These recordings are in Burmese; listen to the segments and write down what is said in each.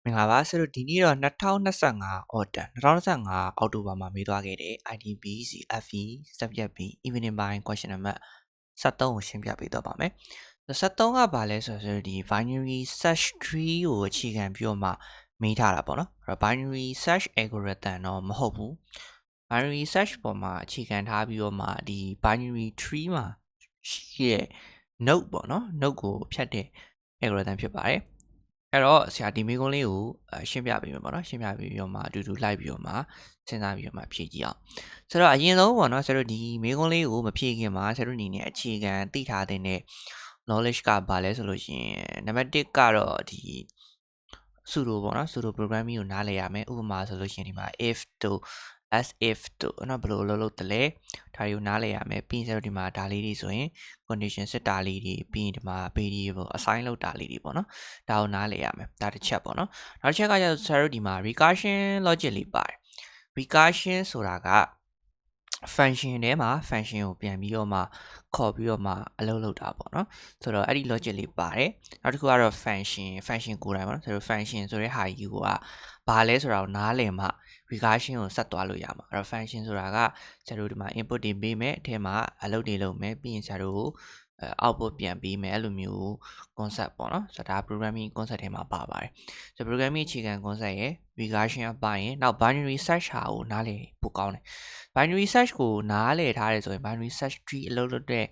မင်္ဂလာပါဆိုတော့ဒီနေ့တော့2025 autumn 2025အောက်တိုဘာမှာမေးသွားခဲ့တဲ့ IDBC FE subject B evening by question number 73ကိုရှင်းပြပေးတော့ပါမယ်။73ကဘာလဲဆိုတော့ဒီ binary search tree ကိုအခြေခံပြီးတော့မှမေးထားတာပေါ့နော်။အဲ့တော့ binary search algorithm တော့မဟုတ်ဘူး။ binary search ပေါ်မှာအခြေခံထားပြီးတော့မှဒီ binary tree မှာရှိတဲ့ node ပေါ့နော် node ကိုဖြတ်တဲ့ algorithm ဖြစ်ပါတယ်။အဲ့တော့ဆရာဒီမိကုန်းလေးကိုရှင်းပြပေးမယ်ပေါ့နော်ရှင်းပြပေးပြီးတော့မှအတူတူလိုက်ပြီးတော့မှစဉ်းစားပြီးတော့မှဖြည့်ကြည့်အောင်ဆိုတော့အရင်ဆုံးပေါ့နော်ဆရာတို့ဒီမိကုန်းလေးကိုမဖြည့်ခင်မှာဆရာတို့အနေနဲ့အခြေခံသိထားတဲ့ knowledge ကဘာလဲဆိုလို့ရှိရင်နံပါတ်1ကတော့ဒီ pseudo ပေါ့နော် pseudo programming ကိုနားလည်ရမယ်ဥပမာဆိုလို့ရှိရင်ဒီမှာ if တို့ as if တို့နော်ဘယ်လိုလုပ်တယ်လဲဒါတွေကိုနားလည်ရမယ်ပြီးရင်ဆရာတို့ဒီမှာဒါလေးတွေဆိုရင် condition စစ်တာလေးတွေပြီးရင်ဒီမှာ variable assign လုပ်တာလေးတွေပေါ့နော်ဒါကိုနားလည်ရမယ်ဒါတစ်ချက်ပေါ့နော်နောက်တစ်ချက်ကကျတော့ဆရာတို့ဒီမှာ recursion logic လေးပါတယ် recursion ဆိုတာက function ထဲမှာ function ကိုပြန်ပြီးတော့မှခေါ်ပြီးတော့မှအလုပ်လုပ်တာပေါ့နော်ဆိုတော့အဲ့ဒီ logic လေးပါတယ်နောက်တစ်ခုကတော့ function ကိုယ်တိုင်ပေါ့နော်ဆိုတော့ function ဆိုတဲ့ဟာကြီးကဘာလဲဆိုတာကိုနားလည်မှ recursion ကိုဆက်သွားလို့ရမှာအဲ့တော့ function ဆိုတာကဆရာတို့ဒီမှာ input တွေပေးမယ်အထက်မှာအလုပ်တွေလုပ်မယ်ပြီးရင်ဆရာတို့output ပြန်ပေးမယ်အဲ့လိုမျိုး concept ပေါ့နော်ဆိုတော့ဒါ programming concept ထဲမှာပါပါတယ်ဆိုတော့ programming အခြေခံ concept ရဲ့ recursion အပိုင်းရဲ့နောက် binary search ဟာကိုနားလည်ဖို့ကောင်းတယ် binary search ကိုနားလည်ထားတယ်ဆိုရင် binary search tree အလုပ်လုပ်တဲ့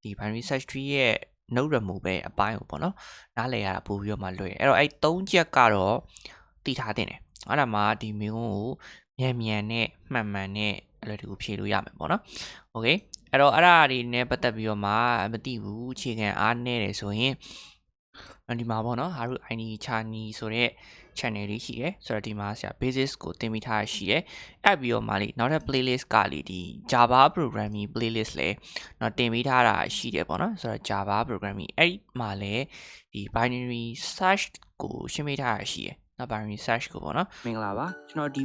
ဒီ binary search tree ရဲ့ node remove ပဲအပိုင်းကိုပေါ့နော်နားလည်ရတာပို့ပြီးတော့မှလွယ်အဲ့တော့အဲ့၃ချက်ကတော့သိထားတင်တယ်အဲ့ဒါမှဒီမျိုးကိုမြန်နဲ့မှန်နဲ့အဲ့လိုတကူဖြေလို့ရမယ်ပေါ့နော်โอเคအဲ့တော့အဲ့ဒါတွေနဲ့ပတ်သက်ပြီးတော့မှမသိဘူးအခြေခံအားနည်းတယ်ဆိုရင်ဒီမှာပေါ့နော်ဟာရု ID Chani ဆိုတဲ့ channel လေးရှိတယ်ဆိုတော့ဒီမှာဆရာ basis ကိုသင်မိထားရှိတယ်အဲ့ပြီးတော့မှလေနောက်ထပ် playlist ကလေဒီ Java programming playlist လေတော့တင်မိထားတာရှိတယ်ပေါ့နော်ဆိုတော့ Java programming အဲ့မှာလေဒီ binary search ကိုရှင်းမိထားတာရှိတယ်နော် binary search ကိုပေါ့နော်မင်္ဂလာပါကျွန်တော်ဒီ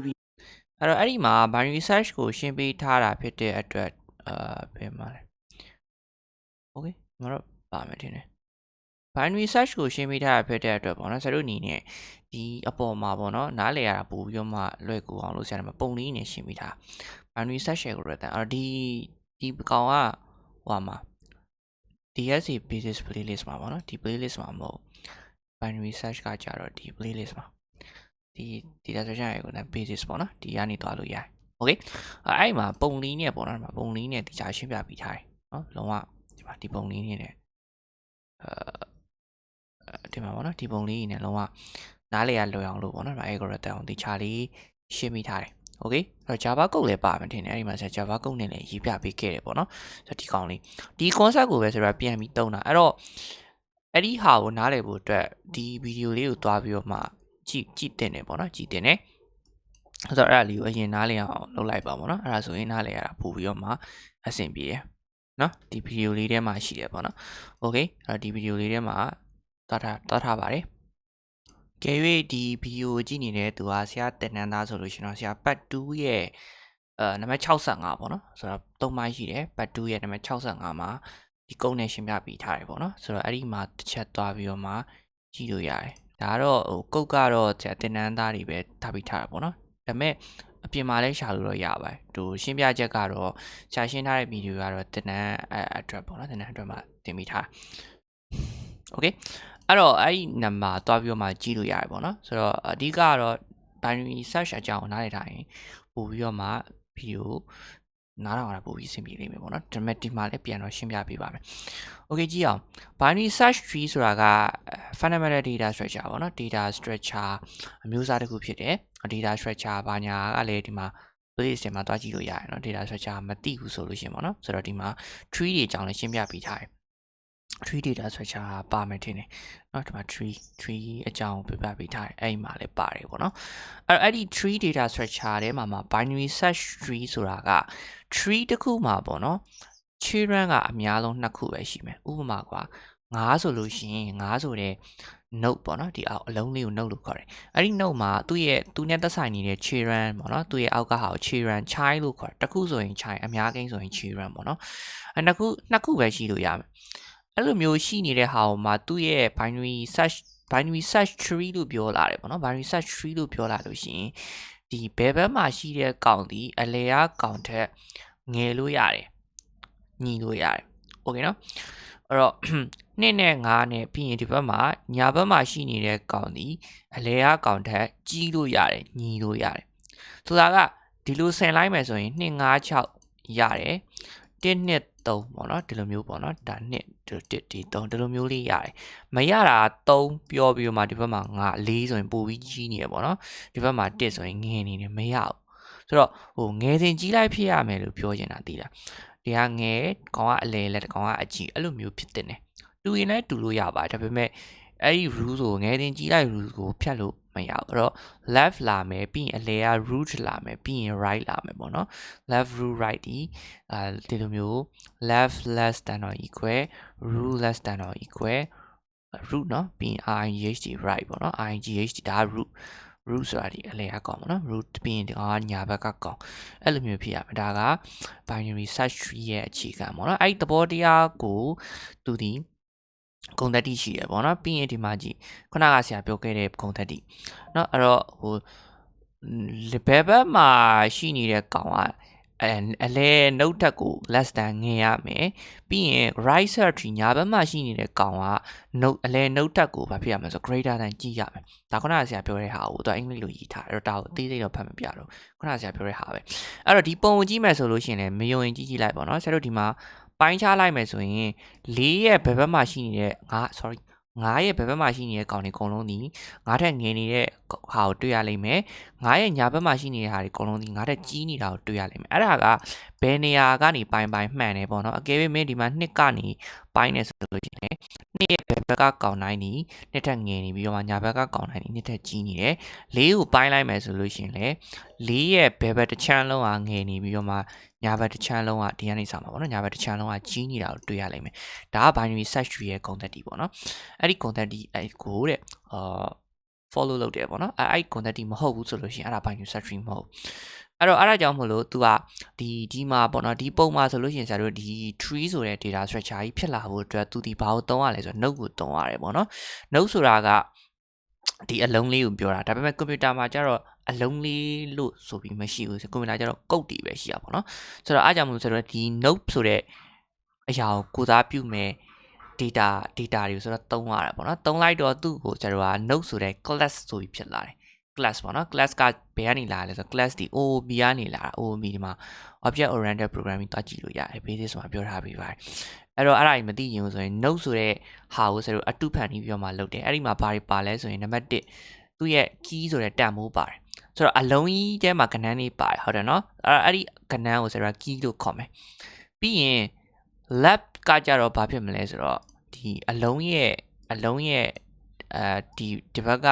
အဲ့တော့အဲ့ဒီမှာ binary search ကိုရှင်းပေးထားတာဖြစ်တဲ့အတွက်ဘယ်မှာလဲ okay မတော့ပါမယ်ထင်တယ် binary search ကိုရှင်းပေးထားတာဖြစ်တဲ့အတွက်ပေါ့နော်ဆရာတို့အနေနဲ့ဒီအပေါ်မှာပေါ့နော်နားလည်ရတာပို့ပြီးတော့မှလွယ်ကူအောင်လို့ဆရာတို့ပုံလေးနဲ့ရှင်းပေးထား binary search algorithm အဲ့တော့ဒီကောင်ကဟိုမှာ DSA basis playlist မှာပေါ့နော်ဒီ playlist မှာမဟုတ် binary search ကကြတော့ဒီ playlist မှာဒီ data structure algorithm basis ပေါ့နော်ဒီကနေသွားလို့ရတယ်โอเคအဲ့မှာပုံလေးနဲ့ပေါ့နော်ပုံလေးနဲ့တရားရှင်းပြပေးထားတယ်နော်လုံးဝဒီမှာဒီပုံလေးနဲ့ဒီမှာပေါ့နော်ဒီပုံလေးနဲ့လုံးဝနားလေရလွယ်အောင်လို့ပေါ့နော် algorithm ကိုတရားလေးရှင်းမိထားတယ်โอเคအဲ့တော့ Java code လည်းပါမှထင်တယ်အဲ့ဒီမှာဆရာ Java code နဲ့လည်းရေးပြပေးခဲ့တယ်ပေါ့နော်ဆိုတော့ဒီကောင်လေးဒီ concept ကိုပဲဆိုတော့ပြန်ပြီးသုံးတာအဲ့တော့အဲ့ဒီဟာကိုနားလည်ဖို့အတွက်ဒီဗီဒီယိုလေးကိုတွားပြီးတော့မှကြည့်တင်တယ်ပေါ့နော်ကြည့်တင်တယ်ဆိုတော့အဲ့ဒါလေးကိုအရင်နားလည်အောင်လုပ်လိုက်ပါပေါ့နော်အဲ့ဒါဆိုရင်နားလည်ရတာပို့ပြီးတော့မှအဆင်ပြေတယ်နော်ဒီဗီဒီယိုလေးထဲမှာရှိတယ်ပေါ့နော်โอเคအဲ့တော့ဒီဗီဒီယိုလေးထဲမှာတွားထားပါတယ်ကဲ၍ဒီဗီဒီယိုကြည့်နေတဲ့သူကဆရာတင်နန်းသားဆိုလို့ရှိရင်တော့ဆရာပတ်2ရဲ့နံပါတ်65ပေါ့နော်ဆိုတော့3မိုင်းရှိတယ်ပတ်2ရဲ့နံပါတ်65မှာဒီကုန်းနဲ့ရှင်းပြပေးထားတယ်ပေါ့နော်ဆိုတော့အဲ့ဒီမှာတစ်ချက်သွားပြီးတော့မှကြည့်လို့ရတယ်ဒါကတော့ကုတ်ကတော့ဆရာတင်နန်းသားတွေပဲထားပြီးထားတာပေါ့နော်ဒါပေမဲ့အပြင်မှာလည်းရှာလို့တော့ရပါတယ်သူရှင်းပြချက်ကတော့ရှာရှင်းထားတဲ့ဗီဒီယိုကတော့တင်နန်းအတွက်ပေါ့နော်တင်နန်းအတွက်မှာတင်ပြီးထားโอเคအဲ့တော့အဲ့ဒီနံပါတ်တွားပြီးတော့မှကြည့်လို့ရတယ်ပေါ့နော်ဆိုတော့အဓိကကတော့ binary search အကြောင်းနားလည်ထားရင်ပို့ပြီးတော့မှဗီဒီယိုနားထောင်ရတာပို့ပြီးဆင်ပြေလိမ့်မယ်ပေါ့နော်ဒါပေမဲ့ဒီမှာလည်းပြန်တော့ရှင်းပြပေးပါမယ်โอเคကြည့်အောင် binary search tree ဆိုတာက fundamental data structure ပေါ့နော် data structure အမျိုးအစားတစ်ခုဖြစ်တယ် data structure ဘာညာကလည်းဒီမှာ playlist ထဲမှာတွားကြည့်လို့ရတယ်နော် data structure မသိဘူးဆိုလို့ရှိရင်ပေါ့နော်ဆိုတော့ဒီမှာ tree တွေအကြောင်းလည်းရှင်းပြပေးထားတယ်tree data structure ပါမယ်ထင်တယ်เนาะဒီမှာ tree အကြောင်းပြပြပေးထားတယ်အဲ့ဒီမှာလည်းပါတယ်ပေါ့နော်အဲ့ဒီ tree data structure ထဲမှာ binary search tree ဆိုတာက tree တစ်ခုမှာပေါ့နော် children ကအများဆုံး2ခုပဲရှိမယ်ဥပမာကွာ9ဆိုလို့ရှိရင်9ဆိုတဲ့ node ပေါ့နော်ဒီအောက်အလုံးလေးကို node လို့ခေါ်တယ်အဲ့ဒီ node မှာသူနဲ့သက်ဆိုင်နေတဲ့ children ပေါ့နော်သူရဲ့အောက်ကဟာကို children child လို့ခေါ်တယ်တစ်ခုဆိုရင် child အများကိန်းဆိုရင် children ပေါ့နော်အဲ့နှစ်ခုပဲရှိလို့ရမယ်အဲ့လိုမျိုးရှိနေတဲ့ဟာကိုမှသူ့ရဲ့ binary search binary search tree လို့ပြောလာတယ်ပေါ့နော် binary search tree လို့ပြောလာလို့ရှိရင်ဒီဘယ်ဘက်မှာရှိတဲ့ကောင်ဒီအလဲကကောင်ထက်ငယ်လို့ရတယ်ညီလို့ရတယ် okay နော်အဲ့တော့2နဲ့5နဲ့ပြီးရင်ဒီဘက်မှာညာဘက်မှာရှိနေတဲ့ကောင်ဒီအလဲကကောင်ထက်ကြီးလို့ရတယ်ညီလို့ရတယ်ဆိုတာကဒီလိုဆင်လိုက်မယ်ဆိုရင်2 5 6ရတယ်1 2 3ပေါ့နော်ဒီလိုမျိုးပေါ့နော်ဒါ2ဒီ3ဒီလိုမျိုးလေးရတယ်မရတာ3ပြောပြီးတော့မှဒီဘက်မှာ5 4ဆိုရင်ပိုပြီးကြီးနေရပေါ့နော်ဒီဘက်မှာ1ဆိုရင်ငယ်နေတယ်မရဘူးဆိုတော့ဟိုငယ်စဉ်ကြီးလိုက်ဖြစ်ရမယ်လို့ပြောချင်တာသိလားဒီကငယ်ကောင်ကအလဲလက်ကောင်ကအကြီးအဲ့လိုမျိုးဖြစ်တဲ့နေတူရင်လည်းတူလို့ရပါတယ်ဒါပေမဲ့အဲ့ဒီ rule ကိုငယ်စဉ်ကြီးလိုက် rule ကိုဖြတ်လို့မရဘူးအဲ့တော့ left လာမယ်ပြီးရင်အလဲက root လာမယ်ပြီးရင် right လာမယ်ပေါ့နော် left root right ဒီလိုမျိုး left less than or equal root less than or equal root เนาะပြီးရင် ingh right ပေါ့เนาะ ingh ဒါ root ဆိုတာဒီအလဲအကောင်ပေါ့နော် root ပြီးရင်ဒီကောင်ကညာဘက်ကကောင်အဲ့လိုမျိုးဖြစ်ရမယ်ဒါက binary search tree ရဲ့အခြေခံပေါ့နော်အဲ့ဒီသဘောတရားကိုသူဒီဂုဏ်သတ္တိရှိရပေါ့နော်ပြီးရင်ဒီမှာကြည့်ခုနကဆရာပြောခဲ့တဲ့ဂုဏ်သတ္တိเนาะအဲ့တော့ဟိုဘယ်ဘက်မှာရှိနေတဲ့ကောင်ကအလဲနှုတ်ထက်ကို less than ငင်ရမယ်ပြီးရင် right search tree ညာဘက်မှာရှိနေတဲ့ကောင်ကအလဲနှုတ်ထက်ကိုဘာဖြစ်ရမလဲဆို greater than ကြည့်ရမယ်ဒါခုနကဆရာပြောတဲ့ဟာကိုသူအင်္ဂလိပ်လိုရေးထားတယ်အဲ့တော့ဒါကိုအသေးစိတ်တော့ဖတ်မပြတော့ခုနကဆရာပြောတဲ့ဟာပဲအဲ့တော့ဒီပုံကိုကြည့်မယ်ဆိုလို့ရှိရင်လည်းမယုံရင်ကြည့်လိုက်ပါတော့ဆရာတို့ဒီမှာပိုင်းခြားလိုက်မယ်ဆိုရင်4ရဲ့ဘယ်ဘက်မှာရှိနေတဲ့9ရဲ့ဘယ်ဘက်မှာရှိနေတဲ့ကောင်တွေအကုန်လုံးဒီ9ထက်ငယ်နေတဲ့ဟာကိုတွေ့ရလိမ့်မယ်9ရဲ့ညာဘက်မှာရှိနေတဲ့ဟာတွေအကုန်လုံးဒီ9ထက်ကြီးနေတာကိုတွေ့ရလိမ့်မယ်အဲ့ဒါကဘယ်နေရာကနေပိုင်းမှန်တယ်ပေါ့နော်အကယ်၍မင်းဒီမှာ2ကနေပိုင်းနေဆိုလို့ရှိရင်2ရဲ့ဘယ်ဘက်ကကောင်တိုင်းဒီ2ထက်ငယ်နေပြီးတော့ညာဘက်ကကောင်တိုင်းဒီ2ထက်ကြီးနေတယ်4ကိုပိုင်းလိုက်မယ်ဆိုလို့ရှိရင်လေ4ရဲ့ဘယ်ဘက်တစ်ချမ်းလုံးကငယ်နေပြီးတော့မှညာဘက်တစ်ချမ်းလုံးကဒီကနေစမှာပေါ့နော်ညာဘက်တစ်ချမ်းလုံးကကြီးနေတာကိုတွေ့ရလိမ့်မယ်ဒါက binary search tree ရဲ့ concept တီပေါ့နော်အဲ့ဒီ concept တီအဲ့ကိုတဲ့follow လုပ်တယ်ပေါ့နော်အဲ့ concept တီမဟုတ်ဘူးဆိုလို့ရှိရင်အဲ့ဒါ binary search tree မဟုတ်အဲ့တော့အဲ့ဒါကြောင့်မလို့ तू ကဒီမှာပေါ့နော်ဒီပုံမှာဆိုလို့ရှိရင်ဆရာတို့ဒီ tree ဆိုတဲ့ data structure ကြီးဖြစ်လာဖို့အတွက် तू ဒီဘာကိုသုံးရလဲဆိုတော့ node ကိုသုံးရတယ်ပေါ့နော် node ဆိုတာကဒီအလုံးလေးကိုပြောတာဒါပေမဲ့ computer မှာကျတော့အလုံးလေးလို့ဆိုပြီးမရှိဘူးကွန်ပျူတာကျတော့ကုတ်တီပဲရှိရပါတော့ဆိုတော့အားကြောင့်မလို့ဆိုတော့ဒီ node ဆိုတဲ့အရာကိုကိုစားပြုမဲ့ data တွေဆိုတော့သုံးရတာပေါ့နော်သုံးလိုက်တော့သူ့ကိုကျတော့ node ဆိုတဲ့ class ဆိုပြီးဖြစ်လာတယ် class ပေါ့နော် class ကဘယ်ကနေလာလဲဆိုတော့ class ဒီ OOP ကနေလာတာ OOP ဒီမှာ object oriented programming တွားကြည့်လို့ရတယ် basic မှာပြောထားပြီးပါတယ်အဲ့တော့အဲ့ဒါကြီးမသိရင်ဆိုရင် node ဆိုတဲ့ဟာကိုဆိုတော့အတုဖန်ပြီးပြောမှလုပ်တယ်အဲ့ဒီမှာဘာတွေပါလဲဆိုရင်နံပါတ်1သူ့ရဲ့ key ဆိုတဲ့တန်ဖိုးပါတယ်ဆိုတော့အလုံးကြီးထဲမှာကဏ္ဍလေးပါတယ်ဟုတ်တယ်နော်အဲ့ဒီကဏ္ဍကိုဆိုတော့ key လို့ခေါ်မယ်ပြီးရင် lab ကကြတော့ဘာဖြစ်မလဲဆိုတော့ဒီအလုံးရဲ့ဒီဘက်က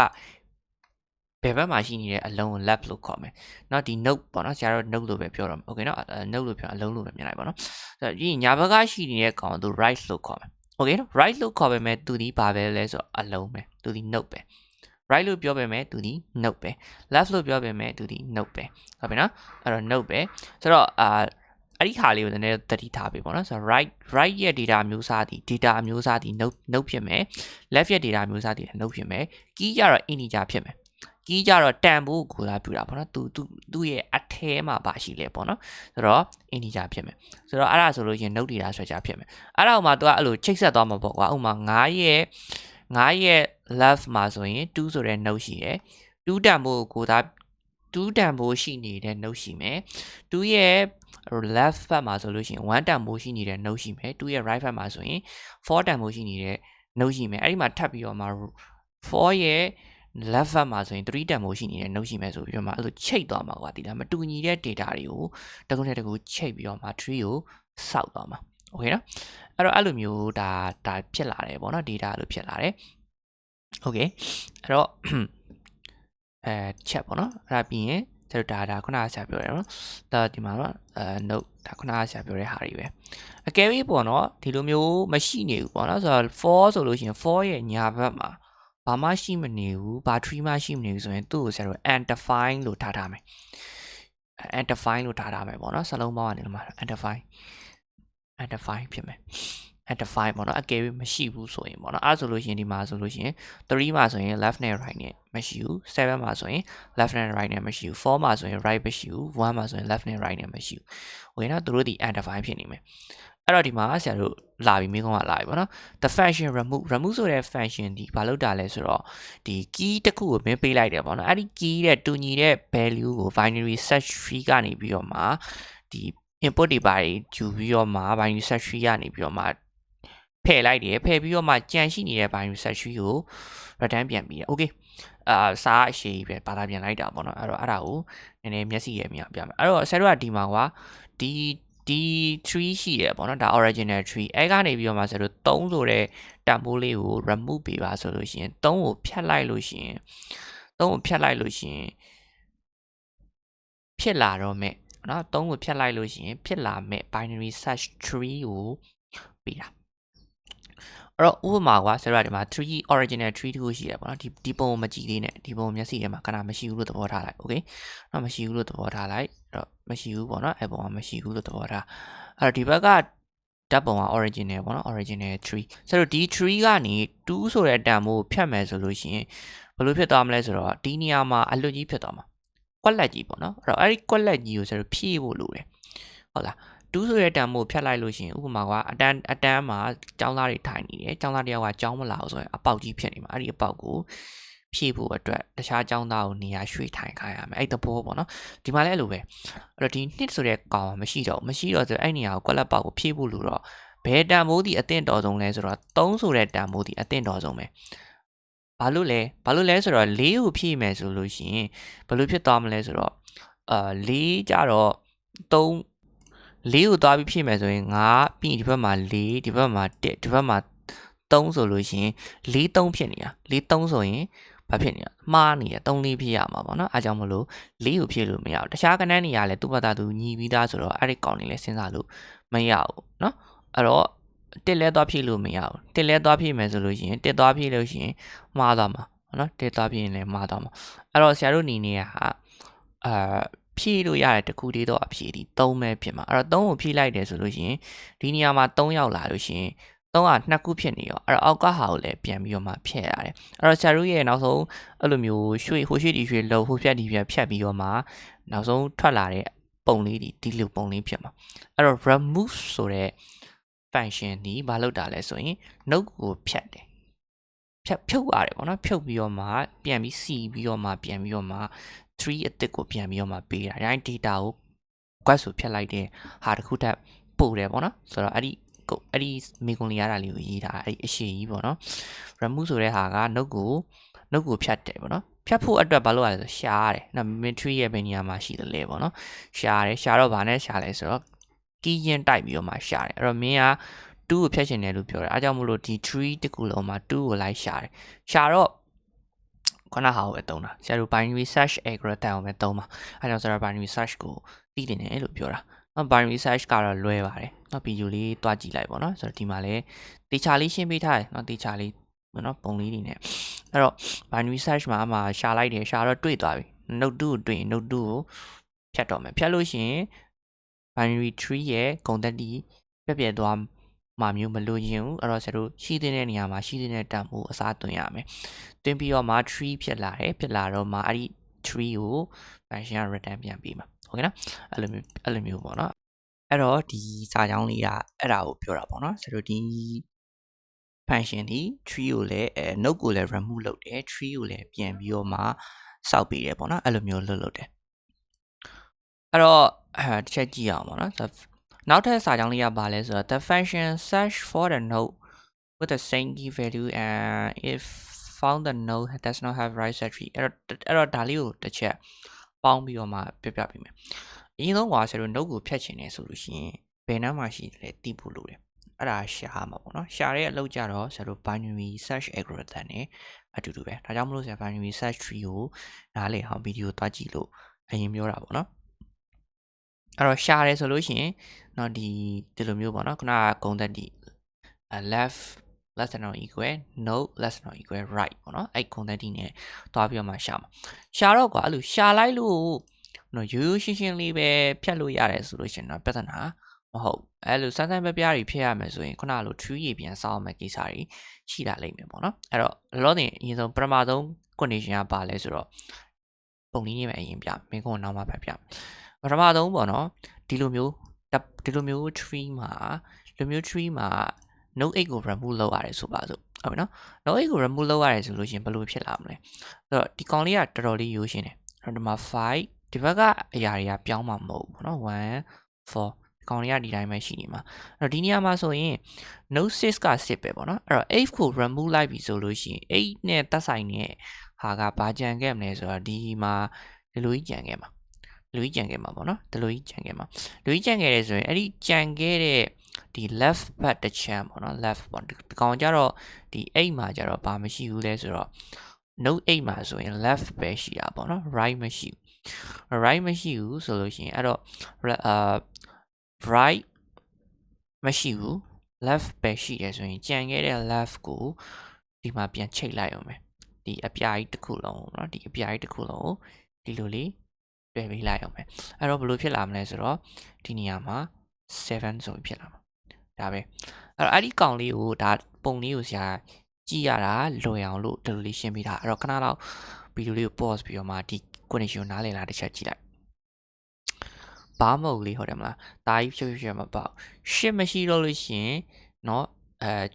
ဘယ်ဘက်မှာရှိနေတဲ့အလုံးကို lab လို့ခေါ်မယ်เนาะဒီ node ပေါ့နော်ဆရာတို့ node လို့ပဲပြောတော့မယ် okay เนาะ node လို့ပြောအလုံးလို့ပဲမြင်လိုက်ပါတော့ဆိုတော့ဒီညာဘက်ကရှိနေတဲ့ကောင်သူ right လို့ခေါ်မယ် okay เนาะ right လို့ခေါ်ပေမဲ့သူဒီဘာပဲလဲဆိုတော့အလုံးပဲသူဒီ node ပဲ right လို့ပြောပေမဲ့သူဒီ node ပဲ left လို့ပြောပေမဲ့သူဒီ node ပဲဟုတ်ပြီနော်အဲ့တော့ node ပဲဆိုတော့အဲ့ဒီဟာလေးကိုနည်းနည်းသတိထားပေးပေါ့နော်ဆိုတော့ right ရဲ့ data အမျိုးအစားဒီ data အမျိုးအစားဒီ node ဖြစ်မယ် left ရဲ့ data အမျိုးအစားဒီ node ဖြစ်မယ် key ကြတော့ integer ဖြစ်မယ် key ကြတော့တန်ဖိုးကိုလာပြတာပေါ့နော်သူ့ရဲ့အထဲမှာပါရှိလဲပေါ့နော်ဆိုတော့ integer ဖြစ်မယ်ဆိုတော့အဲ့ဒါဆိုလို့ရင် node data structure ဖြစ်မယ်အဲ့ဒါဥမာသူကအဲ့လိုချိတ်ဆက်သွားမှာပေါ့ကွာဥမာ9ရဲ့ left မှာဆိုရင်2ဆိုတဲ့ node ရှိတယ်2တန်ဖိုးကိုဒါ2တန်ဖိုးရှိနေတဲ့ node ရှိမယ်2ရဲ့ left ဘက်မှာဆိုလို့ရှိရင်1တန်ဖိုးရှိနေတဲ့ node ရှိမယ်2ရဲ့ right ဘက်မှာဆိုရင်4တန်ဖိုးရှိနေတဲ့ node ရှိမယ်အဲ့ဒီမှာထပ်ပြီးတော့မှ4ရဲ့ left ဘက်မှာဆိုရင်3တန်ဖိုးရှိနေတဲ့ node ရှိမယ်ဆိုပြီးတော့မှအဲ့လိုချိတ်သွားမှာကွာဒီလားမတူညီတဲ့ data တွေကိုတခုနဲ့တခုချိတ်ပြီးတော့မှ tree ကိုစောက်သွားမှာ okay နော်အဲ့လိုမျိုးဒါဖြစ်လာတယ်ပေါ့နော် data လို့ဖြစ်လာတယ် okay အဲ့တော့ချက်ပေါ့နော်အဲ့ဒါပြီးရင်ကျတော့ဒါခုနကဆရာပြောတယ်နော်ဒါဒီမှာတော့note ဒါခုနကဆရာပြောတဲ့ဟာတွေပဲအကယ်၍ပေါ့နော်ဒီလိုမျိုးမရှိနေဘူးပေါ့နော်ဆိုတော့4ဆိုလို့ရှိရင်4ရဲ့ညာဘက်မှာဘာမှရှိမနေဘူးဘာ tree မှရှိမနေဘူးဆိုရင်သူ့ကိုဆရာတို့ undefined လို့ထားထားမယ် undefined လို့ထားထားမယ်ပေါ့နော်စလုံးပေါင်းကနေမှာ undefined ဖြစ်မယ် at the 5ပေါ့နော်အကယ်၍မရှိဘူးဆိုရင်ပေါ့နော်အဲ့ဆိုလို့ရှိရင်ဒီမှာဆိုလို့ရှိရင်3မှာဆိုရင် left နဲ့ right နဲ့မရှိဘူး7မှာဆိုရင် left နဲ့ right နဲ့မရှိဘူး4မှာဆိုရင် right မရှိဘူး1မှာဆိုရင် left နဲ့ right နဲ့မရှိဘူးโอเคနော်သူတို့ဒီ at the 5ဖြစ်နေမယ်အဲ့တော့ဒီမှာဆရာတို့လာပြီးမိကုန်းကလာပြီပေါ့နော် the function remove ဆိုတဲ့ function ဒီဘာလုပ်တာလဲဆိုတော့ဒီ key တစ်ခုကိုမင်းပေးလိုက်တယ်ပေါ့နော်အဲ့ဒီ key တဲ့တူညီတဲ့ value ကို binary search tree ကနေပြီးတော့မှဒီ input တွေပါယူပြီးတော့မှ binary search tree ကနေပြီးတော့မှဖယ်လိုက်တယ်ဖယ်ပြီးတော့မှကြံရှိနေတဲ့ binary search tree ကို return ပြန်ပြီးတယ် okay စာအရှိပဲဘာသာပြန်လိုက်တာပေါ့နော်အဲ့တော့အဲ့ဒါကိုနည်းနည်းမျက်စိရမြင်အောင်ပြမယ်အဲ့တော့ဆရာတို့ကဒီမှာကွာဒီ tree ရှိတယ်ပေါ့နော်ဒါ original tree အဲ့ကနေပြီးတော့မှဆရာတို့3ဆိုတဲ့တန်ဖိုးလေးကို remove ပေးပါဆိုလို့ရှိရင်3ကိုဖြတ်လိုက်လို့ရှိရင်ဖြစ်လာတော့မဲ့နော်3ကိုဖြတ်လိုက်လို့ရှိရင်ဖြစ်လာမဲ့ binary search tree ကိုပေးတာအဲ့တော့ဥပမာကွာဆရာတို့ဒီမှာ tree original tree တခုရှိရပေါ့နော်ဒီပုံမကြည့်သေးနဲ့ဒီပုံမျက်စိထဲမှာခဏမရှိဘူးလို့သဘောထားလိုက် okay နော်မရှိဘူးလို့သဘောထားလိုက်အဲ့တော့မရှိဘူးပေါ့နော်အဲ့ပုံကမရှိဘူးလို့သဘောထားအဲ့တော့ဒီဘက်ကဓာတ်ပုံက original ပေါ့နော် original tree ဆိုတော့ဒီ tree ကနေ2ဆိုတဲ့တန်ဖိုးကိုဖြတ်မယ်ဆိုလို့ရှိရင်ဘယ်လိုဖြစ်သွားမလဲဆိုတော့ဒီနေရာမှာအလွတ်ကြီးဖြစ်သွားမှာကွက်လက်ကြီးပေါ့နော်အဲ့တော့အဲ့ဒီကွက်လက်ကြီးကိုဆိုတော့ဖြည့်ဖို့လိုတယ်ဟုတ်လား2ဆိုတဲ့တန်ဖိုးဖြတ်လိုက်လို့ရှိရင်ဥပမာကအတန်းမှာကျောင်းသားတွေထိုင်နေတယ်ကျောင်းသားတယောက်ကကျောင်းမလာဘူးဆိုရင်အပေါက်ကြီးဖြစ်နေမှာအဲ့ဒီအပေါက်ကိုဖြည့်ဖို့အတွက်တခြားကျောင်းသားကိုနေရာရွှေ့ထိုင်ခိုင်းရမယ်အဲ့တဘောပေါ့နော်ဒီမှာလည်းအဲ့လိုပဲအဲ့တော့ဒီနှစ်ဆိုတဲ့ကောင်မရှိတော့ဆိုအဲ့နေရာကိုကွက်လက်ပေါက်ကိုဖြည့်ဖို့လိုတော့ဘယ်တန်ဖိုးဒီအသင့်တော်ဆုံးလဲဆိုတော့3ဆိုတဲ့တန်ဖိုးဒီအသင့်တော်ဆုံးပဲဘာလို့လဲဆိုတော့4ကိုဖြည့်မယ်ဆိုလို့ရှိရင်ဘယ်လိုဖြစ်သွားမလဲဆိုတော့4ကြတော့3 4ကိုသွားပြီးဖြည့်မယ်ဆိုရင်5ပြီးဒီဘက်မှာ4ဒီဘက်မှာ1ဒီဘက်မှာ3ဆိုလို့ရှိရင်4 3ဖြစ်နေတာ4 3ဆိုရင်ဘာဖြစ်နေတာမှားနေရ3 4ဖြစ်ရမှာပေါ့နော်အားကြောင့်မလို့4ကိုဖြည့်လို့မရဘူးတခြားကဏ္ဍနေရလဲသူ့ဘာသာသူညီပြီးသားဆိုတော့အဲ့ဒီကောင်နေလဲစဉ်းစားလို့မရဘူးเนาะအဲ့တော့1လဲသွားဖြည့်လို့မရဘူး1လဲသွားဖြည့်မယ်ဆိုလို့ရှိရင်1သွားဖြည့်လို့ရှိရင်မှားသွားမှာเนาะ1သွားဖြည့်ရင်လည်းမှားသွားမှာအဲ့တော့ဆရာတို့နေနေဟာဖြည့်လို့ရတဲ့တခုတည်းတော့အဖြည့်ဒီ3ပဲဖြစ်မှာအဲ့တော့3ကိုဖြည့်လိုက်တယ်ဆိုလို့ရှိရင်ဒီနေရာမှာ3ရောက်လာလို့ရှိရင်3က2ခုဖြစ်နေရောအဲ့တော့အောက်ကဟာကိုလည်းပြန်ပြီးတော့မှဖြည့်ရတယ်အဲ့တော့ဆရာတို့ရဲ့နောက်ဆုံးအဲ့လိုမျိုးရွှေ့ဒီလှုပ်ဟိုဖြတ်ဒီဖြတ်ဖြတ်ပြီးတော့မှနောက်ဆုံးထွက်လာတဲ့ပုံလေးဒီလိုပုံလေးဖြစ်မှာအဲ့တော့ remove ဆိုတဲ့ function ဒီဘာလုပ်တာလဲဆိုရင် node ကိုဖြတ်တယ်ဖြုတ်ရတယ်ပေါ့နော်ဖြုတ်ပြီးတော့မှပြန်ပြီးစီပြီးတော့မှပြန်ပြီးတော့မှ3အတစ်ကိုပြန်ပြီးတော့မှပေးတာတိုင်း data ကို quest ဆိုဖြတ်လိုက်တဲ့ဟာတစ်ခုထပ်ပို့တယ်ပေါ့နော်ဆိုတော့အဲ့ဒီမိကွန်လေးရတာလေးကိုရေးတာအဲ့ဒီအရှိကြီးပေါ့နော် remove ဆိုတဲ့ဟာက node ကိုဖြတ်တယ်ပေါ့နော်ဖြတ်ဖို့အတွက်ဘာလုပ်ရလဲဆိုရှားရတယ်နော် tree ရဲ့ဘယ်နေရာမှာရှိတယ်လဲပေါ့နော်ရှားတော့ဗာနဲ့ရှားလဲဆိုတော့ key ရင်းတိုက်ပြီးတော့မှရှားတယ်အဲ့တော့မင်းက2ကိုဖြတ်ချင်တယ်လို့ပြောတယ်အားကြောင့်မို့လို့ဒီ tree တကူလုံးမှာ2ကိုလိုက်ရှာတယ်ရှာတော့ခဏဟာကိုပဲသုံးတာဆရာတို့ binary search algorithm ကိုပဲသုံးပါအားကြောင့်ဆရာ binary search ကိုသိတင်တယ်လို့ပြောတာနော် binary search ကတော့လွဲပါတယ်နော်ဗီဒီယိုလေးတွားကြည့်လိုက်ပေါ့နော်ဆိုတော့ဒီမှာလည်းတေချာလေးရှင်းပေးထားတယ်နော်တေချာလေးနော်ပုံလေးတွေနဲ့အဲ့တော့ binary search မှာရှာလိုက်တယ်ရှာတော့တွေ့သွားပြီ node 2ကိုတွေ့ရင် node 2ကိုဖြတ်တော့မယ်ဖြတ်လို့ရှိရင် binary tree ရဲ့ဂုဏ်သက်တည်ပြည့်သွားမှာမျိုးမလို့ရင်ဘူးအဲ့တော့ဆရာတို့ရှိတဲ့နေရာမှာရှိတဲ့တန်ဖိုးအစားသွင်းရမယ်သွင်းပြီးတော့မှ tree ဖြစ်လာတော့မှအဲ့ဒီ tree ကို function က return ပြန်ပေးမှာဟုတ်ကဲ့နော်အဲ့လိုမျိုးပေါ့နော်အဲ့တော့ဒီစာကြောင်းလေးကအဲ့ဒါကိုပြောတာပေါ့နော်ဆရာတို့ဒီ function ဒီ tree ကိုလည်းnode ကိုလည်း remove လုပ်တယ် tree ကိုလည်းပြန်ပြီးတော့မှစောက်ပေးတယ်ပေါ့နော်အဲ့လိုမျိုးလုပ်တယ်အဲ့တော့တစ်ချက်ကြည့်အောင်ပေါ့နော်နောက်ထပ်စာကြောင်းလေးကပါလဲဆိုတော့ the function search for the node with the same key value and if found the node does not have right search tree အဲ့တော့ဒါလေးကိုတစ်ချက်ပေါင်းပြီးတော့မှပြပြပေးမယ်အရင်ဆုံးကဆရာတို့ node ကိုဖြတ်ချင်တယ်ဆိုလို့ရှိရင်ဘယ်နှမ်းမှာရှိတယ်လဲသိဖို့လိုတယ်အဲ့ဒါရှာမှာပေါ့နော်ရှာတဲ့အလုပ်ကြတော့ဆရာတို့ binary search algorithm နဲ့အတူတူပဲဒါကြောင့်မလို့ဆရာ binary search tree ကိုနားလည်အောင်ဗီဒီယိုတွားကြည့်လို့အရင်ပြောတာပေါ့နော်အဲ့တော့ရှာတယ်ဆိုလို့ရှိရင်တော့ဒီလိုမျိုးပေါ့နော်ခုနကဂုဏ်သက်တည် left less than or equal no less than or equal right ပေါ့နော်အဲ့ဂုဏ်သက်တည်နဲ့တွားပြီးတော့မှရှာတော့ကွာအဲ့လိုရှာလိုက်လို့နော်ရိုးရှင်းလေးပဲဖြတ်လို့ရတယ်ဆိုလို့ရှိရင်တော့ပြဿနာ မဟုတ်အဲ့လိုစမ်းစမ်းပြပြတွေဖြစ်ရမယ်ဆိုရင်ခုနလို tree ရေပြန်စောင်းမယ်ကိစ္စတွေရှိလာလိမ့်မယ်ပေါ့နော်အဲ့တော့လောတင်အရင်ဆုံးပထမဆုံး condition ကပါလဲဆိုတော့ပုံနည်းနဲ့ပဲအရင်ပြမင်းကနောက်မှပဲပြပထမဆုံးပေါ့နော်ဒီလိုမျိုး tree မှာtree မှာ node 8ကို remove လုပ်ရတယ်ဆိုပါစို့ဟုတ်ပြီနော် node 8ကို remove လုပ်ရတယ်ဆိုလို့ရှင်ဘယ်လိုဖြစ်လာမလဲအဲ့တော့ဒီကောင်လေးကတော်တော်လေးရိုးရှင်းတယ်အဲ့တော့ဒီမှာ5ဒီဘက်ကအရာတွေကပြောင်းမှာမဟုတ်ဘူးပေါ့နော်1 4ကောင်လေးကဒီတိုင်းပဲရှိနေမှာအဲ့တော့ဒီနေရာမှာဆိုရင် node 6က6ပဲပေါ့နော်အဲ့တော့8ကို remove လိုက်ပြီဆိုလို့ရှိရင်8နဲ့သက်ဆိုင်တဲ့ဟာကဘာကြံခဲ့မလဲဆိုတော့ဒီမှာဒီလိုကြီးကြံခဲ့မှာလူကြီးကြံခဲ့မှာပေါ့နော်ဒီလိုကြီးကြံခဲ့မှာလူကြီးကြံခဲ့တယ်ဆိုရင်အဲ့ဒီကြံခဲ့တဲ့ဒီ left back တစ်ချမ်းပေါ့နော် left ပေါ့ဒီကောင်ကြတော့ဒီ8မှာကြတော့ဘာမရှိဘူးလဲဆိုတော့ node 8မှာဆိုရင် left ပဲရှိတာပေါ့နော် right မရှိဘူး right မရှိဘူးဆိုလို့ရှိရင်အဲ့တော့right မရှိဘူး left ပဲရှိတယ်ဆိုရင်ကြံခဲ့တဲ့ left ကိုဒီမှာပြန်ချိတ်လိုက်အောင်မယ်ဒီအပြာကြီးတစ်ခုလုံးပေါ့နော်ဒီအပြာကြီးတစ်ခုလုံးကိုဒီလိုလေးတွဲပေးလိုက်အောင်မယ်အဲ့တော့ဘယ်လိုဖြစ်လာမလဲဆိုတော့ဒီနေရာမှာ7ဆိုဖြစ်လာမှာဒါပဲအဲ့ဒီကောင်လေးကိုဒါပုံလေးကိုဆရာကြည့်ရတာလွယ်အောင်လို့ဒီလိုလေးရှင်းပေးတာအဲ့တော့ခဏလောက်ဗီဒီယိုလေးကို pause ပြီးတော့မှဒီ connection ကိုနားလည်လာတစ်ချက်ကြည့်လိုက်ဘာမဟုတ်လေးဟုတ်တယ်မလားဒါကြီးဖြုတ်မပေါ့ရှစ်မရှိတော့လို့ရှင်เนาะ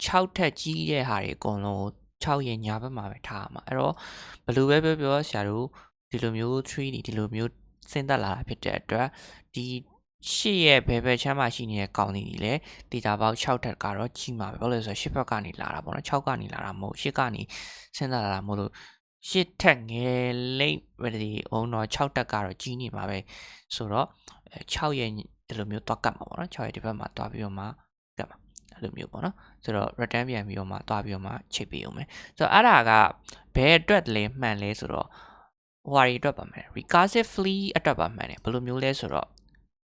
6ထက်ကြီးတဲ့ဟာတွေအကုန်လုံးကို6ရဲ့ညာဘက်မှာပဲထားရမှာအဲ့တော့ဘယ်လိုပဲပြောဆရာတို့ဒီလိုမျိုး3ဒီလိုမျိုးဆင်းသက်လာတာဖြစ်တဲ့အတွက်ဒီ8ရဲ့ဘယ်ဘက်ချမ်းမှာရှိနေတဲ့ကောင်လေးတွေလည်းဒေတာပေါက်6ထက်ကတော့ကြီးမှာပဲဘာလို့လဲဆိုတော့8ဘက်ကနေလာတာပေါ့နော်6ကနေလာတာမဟုတ်8ကနေဆင်းသက်လာတာမဟုတ်လို့8ထက်ငယ်လိမ့်ပဲဒီအောင်တော့6တက်ကတော့ကြီးနေမှာပဲဆိုတော့6ရဲ့ဒီလိုမျိုးတွားကတ်မှာပေါ့နော်6ရဲ့ဒီဘက်မှာတွားပြီးတော့မှကတ်မှာအဲ့လိုမျိုးပေါ့နော်ဆိုတော့ return ပြန်ပြီးတော့မှတွားပြီးတော့မှချိန်ပေးအောင်မယ်ဆိုတော့အဲ့ဒါကဘယ်အတွက်လဲမှန်လဲဆိုတော့ဟိုဟာတွေအတွက်ပါမယ် recursively အတွက်ပါမှန်တယ်ဘယ်လိုမျိုးလဲဆိုတော့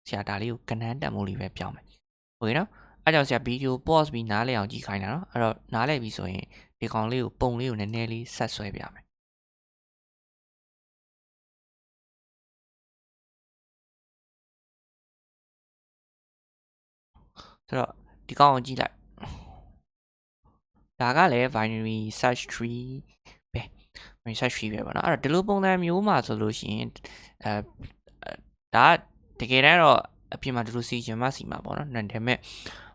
ဆရာဒါလေးကိုကဏ္ဍတန်မိုးလေးပဲပြောင်းမယ်โอเคနော်အဲ့ကြောင့်ဆရာဗီဒီယို pause ပြီးနားလည်အောင်ကြည့်ခိုင်းတာနော်အဲ့တော့နားလည်ပြီဆိုရင်ဒီကောင်လေးကိုပုံလေးကိုနည်းနည်းလေးဆက်ဆွဲပြမယ်ဆိုတော့ဒီကောင်ကိုကြည့်လိုက်ဒါကလည်း binary search tree ပဲ binary search tree ပဲပေါ့နော်အဲ့တော့ဒီလိုပုံစံမျိုးမှာဆိုလို့ရှိရင်ဒါတကယ်တမ်းတော့အပြင်မှာဒီလိုစီရင်မစီမှာပေါ့နော်ဒါပေမဲ့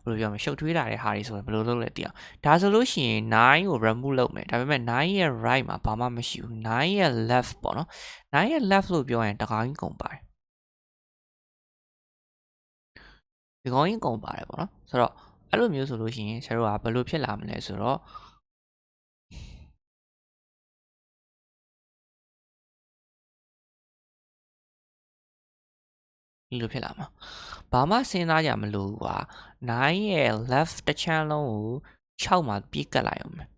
ဘယ်လိုပြောမလဲရှုပ်ထွေးလာတဲ့ဟာတွေဆိုရင်ဘယ်လိုလုပ်လဲသိအောင်ဒါဆိုလို့ရှိရင်9ကို remove လုပ်မယ်ဒါပေမဲ့9ရဲ့ right မှာဘာမှမရှိဘူး9ရဲ့ left ပေါ့နော်9ရဲ့ left လို့ပြောရင်တကောင်ကြီးကုန်ပါတယ်ဒီကောင်ကြီးကုန်ပါတယ်ပေါ့နော်ဆိုတော့အဲ့လိုမျိုးဆိုလို့ရှိရင်ဆရာတို့ကဘယ်လိုဖြစ်လာမလဲဆိုတော့ဒီလိုဖြစ်လာမှာဘာမှစဉ်းစားကြမလို့ကွာ9ရဲ့ left တစ်ချမ်းလုံးကို6မှာပြည့်ကတ်လိုက်အောင်မယ်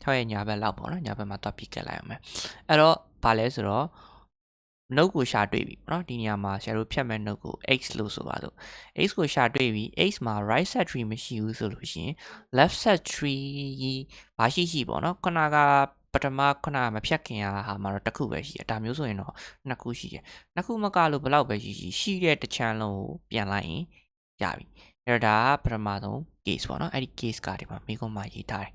6ရဲ့ညာဘက်လောက်ပေါ့နော်ညာဘက်မှာသွားပြည့်ကတ်လိုက်အောင်မယ်အဲ့တော့ဘာလဲဆိုတော့ node ကိုရှာတွေ့ပြီပေါ့နော်ဒီနေရာမှာဆရာတို့ဖြတ်မဲ့ node ကို x လို့ဆိုပါစို့ x ကိုရှာတွေ့ပြီ x မှာ right set tree မရှိဘူးဆိုလို့ရှိရင် left set tree ဘာရှိပေါ့နော်ခုနကပထမခုနမဖြတ်ခင်ရဟာမှာတော့တစ်ခုပဲရှိတယ်ဒါမျိုးဆိုရင်တော့နှစ်ခုရှိတယ်နှစ်ခုမကလို့ဘယ်လောက်ပဲရှိတဲ့တစ်ချမ်းလုံးကိုပြန်လိုက်ရင်ရပြီအဲ့တော့ဒါကပထမဆုံး case ပေါ့နော်အဲ့ဒီ case ကဒီမှာမိကုံးမှာရေးထားတယ်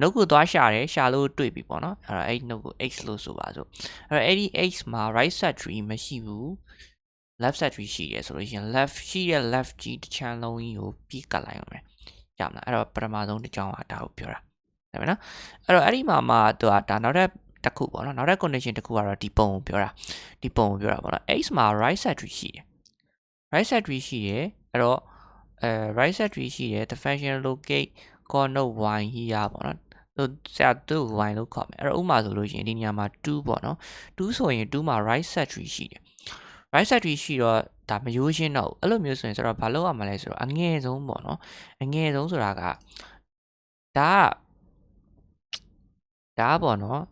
node ကိုသွားရှာတယ်ရှာလို့တွေ့ပြီပေါ့နော်အဲ့တော့အဲ့ node ကို x လို့ဆိုပါစို့အဲ့ဒီ x မှာ right set tree မရှိဘူး left set tree ရှိတယ်ဆိုလို့ရှိရင် left ရှိတဲ့ left ကြီးတစ်ချမ်းလုံးကြီးကိုပြည့်ကတ်လိုက်အောင်မယ်ရမလားအဲ့တော့ပထမဆုံးတစ်ကြောင်းကဒါကိုပြောတာဒါပဲနော်အဲ့တော့အဲ့ဒီမှာသူကဒါနောက်တစ်ခုပေါ့နော်နောက်တဲ့ condition တစ်ခုကတော့ဒီပုံကိုပြောတာပေါ့နော် x မှာ right set tree ရှိတယ် right set tree ရှိတယ်အဲ့တော့right set tree ရှိတယ် the function locate call node y here ပေါ့နော်ဆရာတို့ y လို့ခေါ်မယ်အဲ့တော့ဥပမာဆိုလို့ရှိရင်ဒီနေရာမှာ2ပေါ့နော်2ဆိုရင်2မှာ right set tree ရှိတယ် right set tree ရှိတော့ဒါမရိုးရှင်းတော့အဲ့လိုမျိုးဆိုရင်ဆိုတော့ဘာလုပ်ရမလဲဆိုတော့အငယ်ဆုံးပေါ့နော်အငယ်ဆုံးဆိုတာကဒါပေါ့နော်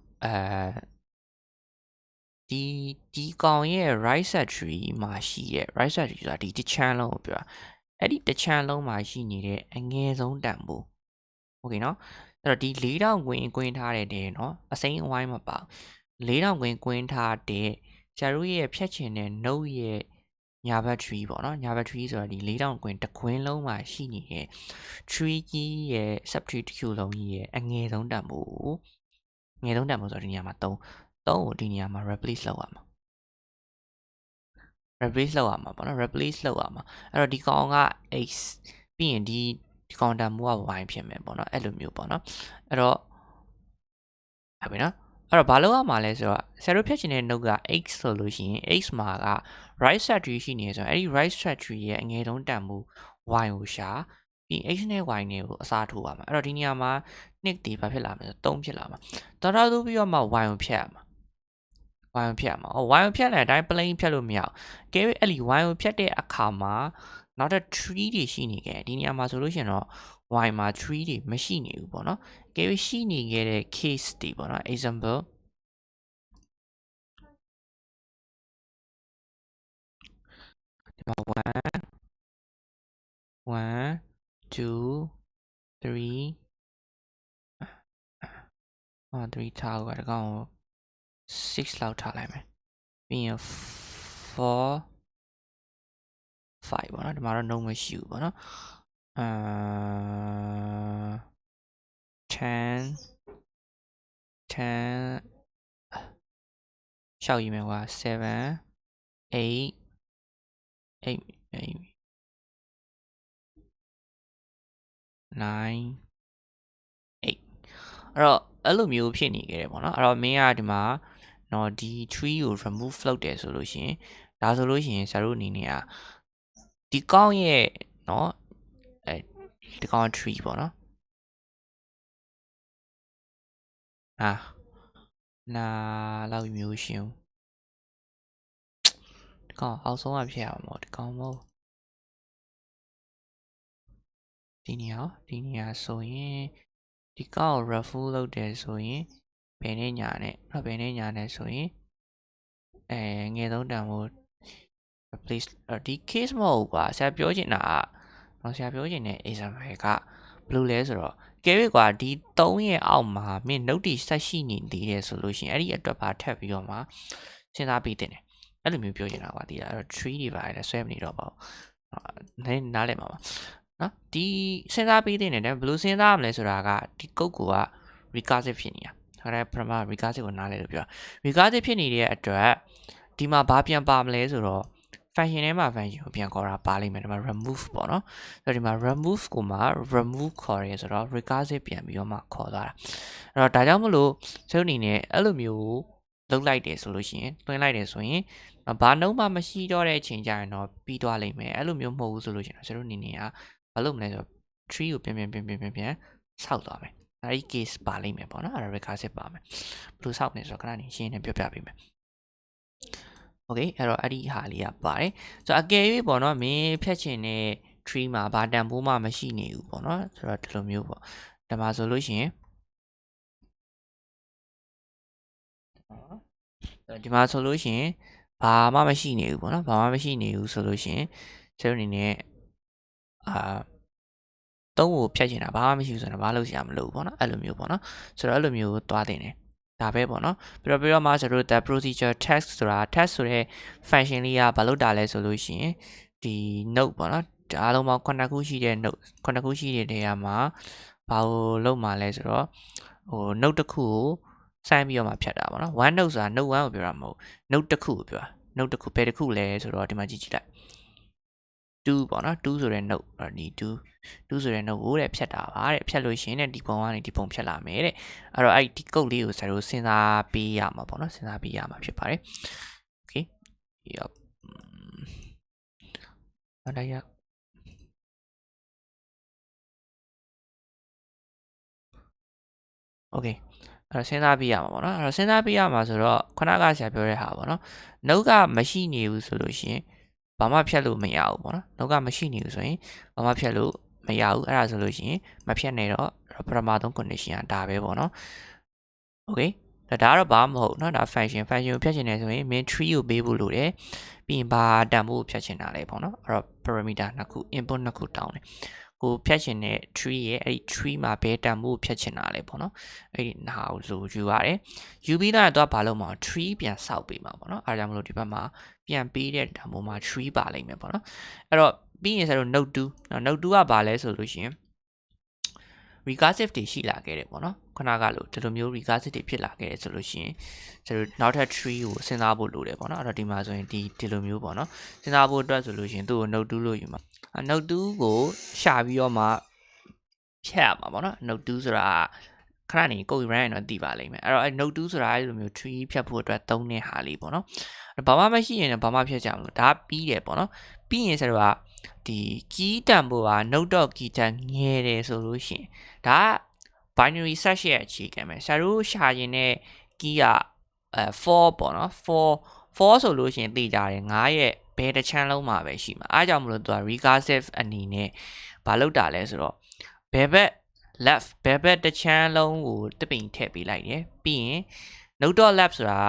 ဒီကောင်ရဲ့ right set tree မှာရှိရဲ့ right set tree ဆိုတာဒီတစ်ချမ်းလုံးကိုပြောတာအဲ့ဒီတစ်ချမ်းလုံးမှာရှိနေတဲ့အငယ်ဆုံးတန်ဖိုးโอเคเนาะအဲ့တော့ဒီ4000ကွင်းထားတဲ့เนาะအစိမ်းအဝိုင်းမပါ4000ကွင်းထားတဲ့ဆရာတို့ရဲ့ဖြတ်ချင်တဲ့ node ရဲ့ ညာဘက် tree ပေါ့နော်ညာဘက် tree ဆိုတော့ဒီ4000ကွင်းတစ်ကွင်းလုံးမှာရှိနေတဲ့ tree ကြီးရဲ့ subtree တစ်ခုလုံးကြီးရဲ့အငယ်ဆုံးတန်ဖိုးငယ်ဆုံးတန်ဖိုးဆိုတော့ဒီနေရာမှာ3ကိုဒီနေရာမှာ replace လုပ်ရမှာ replace လုပ်ရမှာပေါ့နော် replace လုပ်ရမှာအဲ့တော့ဒီကောင်က x ပြီးရင်ဒီကောင်တန်ဖိုးက y ဖြစ်မယ်ပေါ့နော်အဲ့လိုမျိုးပေါ့နော်အဲ့တော့ဟုတ်ပြီနော်အဲ့တော့ဘာလုပ်ရမှာလဲဆိုတော့ဆရာတို့ဖြတ်ချင်တဲ့ node က x ဆိုလို့ရှိရင် x မှာက right subtree ရှိနေဆိုတော့အဲ့ဒီ right subtree ရဲ့အငယ်ဆုံးတန်ဖိုး y ကိုရှာပြီး x နဲ့ y နဲ့ကိုအစားထိုးပါမှာအဲ့တော့ဒီနေရာမှာ2ဒီဘာဖြစ်လာမလဲဆို3ဖြစ်လာမှာတော်တော်သူပြီးတော့မှ y ကိုဖြတ်ရမှာ y ကိုဖြတ်ရမှာy ကိုဖြတ်လိုက်တဲ့အတိုင်း plane ဖြတ်လို့မရအောင်ကဲအဲ့ဒီ y ကိုဖြတ်တဲ့အခါမှာနောက်ထပ် tree တွေရှိနေခဲ့ဒီနေရာမှာဆိုလို့ရှိရင်တော့ y မှာ tree တွေမရှိနေဘူးပေါ့နော်ကဲရှိနေခဲ့တဲ့ case တွေပေါ့နော် example ဒီမှာ1 2 3 3ထားဦးကတကောင်6လောက်ထားလိုက်မယ်ပြီးရင်4 5ပေါ့နော်ဒီမှာတော့ no မရှိဘူးပေါ့နော်10ရှောက်ရည်မယ်ကွာ7 8 9 8အဲ့လိုမျိုးဖြစ်နေကြတယ်ပေါ့နော်အဲ့တော့မင်းကဒီမှာနော်ဒီ tree ကို remove လုပ်တယ်ဆိုလို့ရှိရင်ဒါဆိုလို့ရှိရင်ဆရာတို့အနေနဲ့ကဒီကောင်းရဲ့နော်ဒီကောင်း tree ပေါ့နော်နာလောက်မျိုးရှင်ဒီကောင်းအောက်ဆုံးကဖြစ်အောင်ပေါ့ဒီကောင်းမို့ဒီနေရာဆိုရင်ဒီကောင်းကို refull လုပ်တယ်ဆိုရင်ဘယ်နဲ့ညာနဲ့ဘယ်နဲ့ညာနဲ့ဆိုရင်ငယ်ဆုံးတန်ဖိုး replace ဒီ case မဟုတ်ကွာဆရာပြောချင်တာကဆရာပြောချင်တဲ့ example ကဘယ်လိုလဲဆိုတော့ကဲရကွာဒီ3ရဲ့အောက်မှာမင်း note တွေဆက်ရှိနေသေးတယ်ဆိုလို့ရှိရင်အဲ့ဒီအတွက်ပါထပ်ပြီးတော့မှစဉ်းစားပေးတင်တယ်အဲ့လိုမျိုးပြောချင်တာကွာဒီအဲ့တော့ tree တွေပါလဲဆွဲမနေတော့ပါဘူးနားလည်မှာပါနော်ဒီစဉ်းစားပေးတင်တယ်ဘယ်လိုစဉ်းစားရမလဲဆိုတာကဒီကုတ်က recursive ဖြစ်နေတာဒါလည်းပထမ recursive ကိုနားလည်လို့ပြော recursive ဖြစ်နေတဲ့အတွက်ဒီမှာဘာပြန်ပါမလဲဆိုတော့ function ထဲမှာ function ကိုပြန်ခေါ်တာပါလိမ့်မယ်ဒီမှာ remove ပေါ့နော်ဆိုတော့ဒီမှာ remove ကိုမှ remove ခေါ်ရဲဆိုတော့ recursive ပြန်ပြီးတော့မှခေါ်သွားတာအဲ့တော့ဒါကြောင့်မလို့ကျွန်တော်အနေနဲ့အဲ့လိုမျိုးလုပ်လိုက်တယ်ဆိုလို့ရှိရင်တွင်းလိုက်တယ်ဆိုရင်ဘာနှုံးမှမရှိတော့တဲ့အချိန်ကျရင်တော့ပြီးသွားလိမ့်မယ်အဲ့လိုမျိုးမဟုတ်ဘူးဆိုလို့ရှိရင်ကျွန်တော်အနေနဲ့ကဘာလုပ်မလဲဆိုတော့ tree ကိုပြန်ဆောက်သွားမယ်အဲ့ဒီ case ပါလိမ့်မယ်ပေါ့နော်အဲ့ဒါ recursive ပါမယ်ဘယ်လိုဆောက်နေဆိုတော့ခဏနေရှင်းနေပြောပြပေးမယ်โอเคအဲ့တော့အဲ့ဒီဟာလေးကပါတယ်ဆိုတော့အကယ်၍ပေါ့နော်မင်းဖြတ်ချင်တဲ့ tree မှာဘာတန်ဖိုးမှမရှိနေဘူးပေါ့နော်ဆိုတော့ဒီလိုမျိုးပေါ့ဒါမှဆိုလို့ရှိရင်ဒီမှာဆိုလို့ရှိရင်ဘာမှမရှိနေဘူးပေါ့နော်ဘာမှမရှိနေဘူးဆိုလို့ရှိရင်ကျွန်တော်အနေနဲ့3ကိုဖြတ်ချင်တာဘာမှမရှိဘူးဆိုတော့ဘာလုပ်ရမလို့ပေါ့နော်အဲ့လိုမျိုးပေါ့နော်ဆိုတော့အဲ့လိုမျိုးသွားတင်တယ်ဒါပဲပေါ့နော်ပြီးတော့မှကျွန်တော်တို့ the procedure test ဆိုတာ test ဆိုတဲ့ function လေးကဘာလုပ်တာလဲဆိုလို့ရှိရင်ဒီ node ပေါ့နော်အားလုံးပေါင်း9ခုရှိတဲ့ node 9ခုရှိတဲ့နေရာမှာဘာကိုလုပ်မှာလဲဆိုတော့node တစ်ခုကိုစိုင်းပြီးတော့မှဖြတ်တာပေါ့နော် one node ဆိုတာ node 1ကိုပြောတာမဟုတ် node တစ်ခုကိုပြောတာ node တစ်ခုဘယ်တစ်ခုလဲဆိုတော့ဒီမှာကြည့်လိုက်2ပေါ့နော်2ဆိုတဲ့ node ဒီ2ဆိုတဲ့ node ကိုတဲ့ဖြတ်တာပါတဲ့ဖြတ်လို့ရှိရင်ဒီပုံကနေဒီပုံဖြတ်လာမယ်တဲ့အဲ့တော့အဲ့ဒီကုတ်လေးကိုကျွန်တော်စဉ်းစားပေးရမှာပေါ့နော်စဉ်းစားပေးရမှာဖြစ်ပါတယ် okay yup အဲ့ဒါရokay အဲ့တော့စဉ်းစားပေးရမှာပေါ့နော်အဲ့တော့စဉ်းစားပေးရမှာဆိုတော့ခုနကဆရာပြောတဲ့ဟာပေါ့နော် node ကမရှိနေဘူးဆိုလို့ရှိရင်ဘာမှဖြတ်လို့မရဘူးပေါ့နော် node ကမရှိနေဘူးဆိုရင်ဘာမှဖြတ်လို့မရဘူးအဲ့ဒါဆိုလို့ရှိရင်မဖြတ်နဲ့တော့ပထမဆုံး condition ကဒါပဲပေါ့နော် okay ဒါကတော့ဘာမှမဟုတ်เนาะဒါ function ကိုဖြတ်ချင်တယ်ဆိုရင် main tree ကိုပေးဖို့လိုတယ်ပြီးရင်ဘာတန်ဖိုးကိုဖြတ်ချင်တာလဲပေါ့နော်အဲ့တော့ parameter နှစ်ခု input နှစ်ခုတောင်းတယ် ကိုဖြတ်ချင်တဲ့ tree ရဲ့အဲ့ဒီ tree မှာဘယ်တန်ဖိုးဖြတ်ချင်တာလဲပေါ့နော်အဲ့ဒီနာကိုလိုယူရတယ်ယူပြီးတော့တော့ဘာလို့မအောင် tree ပြန်ဆောက်ပေးမှာပေါ့နော်အားကြောင့်မလို့ဒီဘက်မှာပြန်ပေးတဲ့တန်ဖိုးမှာ tree ပါလိမ့်မယ်ပေါ့နော်အဲ့တော့ပြီးရင်ဆိုတော့ note 2 note 2ကဘာလဲဆိုလို့ရှိရင် recursive တွေရှိလာခဲ့တယ်ပေါ့နော်ခုနကလို့ဒီလိုမျိုး recursive တွေဖြစ်လာခဲ့တယ်ဆိုလို့ရှိရင်ကျွန်တော်နောက်ထပ် tree ကိုစဉ်းစားဖို့လိုတယ်ပေါ့နော်အဲ့တော့ဒီမှာဆိုရင်ဒီလိုမျိုးပေါ့နော်စဉ်းစားဖို့အတွက်ဆိုလို့ရှိရင်သူ့ကို note 2လို့ယူမှာnote 2ကိုရှာပြီးတော့မှဖြတ်ရမှာပေါ့နော် note 2ဆိုတာခဏနေကိုယ် run ရင်တော့သိပါလိမ့်မယ်အဲ့တော့ note 2ဆိုတာအဲ့လိုမျိုး tree ဖြတ်ဖို့အတွက်သုံးတဲ့ဟာလေးပေါ့နော်ဘာမှမရှိရင်ဘာမှဖြတ်ကြမလို့ဒါပြီးတယ်ပေါ့နော်ပြီးရင်ဆိုတော့ဒီ key တန်ဖိုးက note.key တန်ငယ်တယ်ဆိုလို့ရှိရင်ဒါ binary search ရဲ့အခြေခံပဲဆရာတို့ရှာရင်တဲ့ key က4ပေါ့နော်4ဆိုလို့ရှိရင်သိကြတယ်9ရဲ့ဘယ်တစ်ချမ်းလုံးမှာပဲရှိမှာအားကြောင့်မလို့သူက recursive အနေနဲ့ဘာလုပ်တာလဲဆိုတော့ဘယ်ဘက် left ဘယ်ဘက်တစ်ချမ်းလုံးကိုတပိန်ထည့်ပေးလိုက်တယ်ပြီးရင် note.left ဆိုတ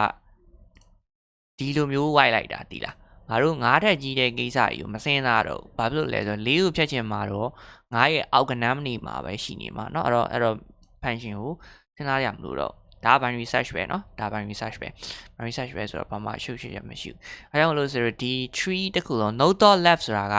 ာဒီလိုမျိုးဝိုက်လိုက်တာဒီလားငါတို့9ထက်ကြီးတဲ့ကိစ္စကြီးကိုမစင်းသားတော့ဘာဖြစ်လို့လဲဆိုတော့4ကိုဖြတ်ချင်မှာတော့9ရဲ့အောက်ကနမ်းမနေမှာပဲရှိနေမှာเนาะအဲ့တော့ function ကိုစဉ်းစားရမလို့တော့ဒါ binary search ပဲเนาะဒါ binary search ပဲ binary search ပဲဆိုတော့ဘာမှရှုပ်ရှက်ရမရှိဘူးအဲကြောင့်လို့ဆိုတော့ဒီ tree တစ်ခုလုံး node.left ဆိုတာက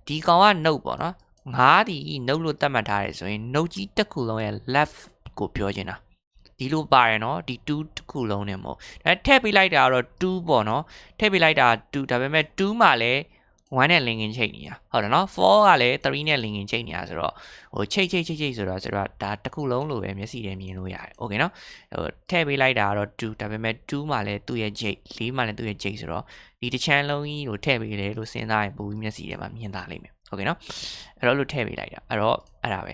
ဒီကောင်က node ပေါ့เนาะ9ဒီ node လို့သတ်မှတ်ထားတယ်ဆိုရင် node ကြီးတစ်ခုလုံးရဲ့ left ကိုပြောချင်တာဒီလိုပါရယ်เนาะဒီ2တစ်ခုလုံးနဲ့မဟုတ်ဒါထည့်ပေးလိုက်တာကတော့2ပေါ့เนาะထည့်ပေးလိုက်တာ2ဒါပေမဲ့2မှာလည်း1နဲ့ link ချိန်နေတာဟုတ်တယ်เนาะ4ကလည်း3နဲ့ link ချိန်နေတာဆိုတော့ဟိုချိတ်ဆိုတော့ဒါတစ်ခုလုံးလိုပဲမျက်စိနဲ့မြင်လို့ရတယ်โอเคเนาะဟိုထည့်ပေးလိုက်တာကတော့2ဒါပေမဲ့2မှာလည်းသူ့ရဲ့ချိန်4မှာလည်းသူ့ရဲ့ချိန်ဆိုတော့ဒီတစ်ချမ်းလုံးကြီးကိုထည့်ပေးတယ်လို့စဉ်းစားရင်ပိုပြီးမျက်စိထဲမှာမြင်သာလိမ့်မယ်โอเคเนาะအဲ့တော့လို့ထည့်ပေးလိုက်တာအဲ့တော့အဲ့ဒါပ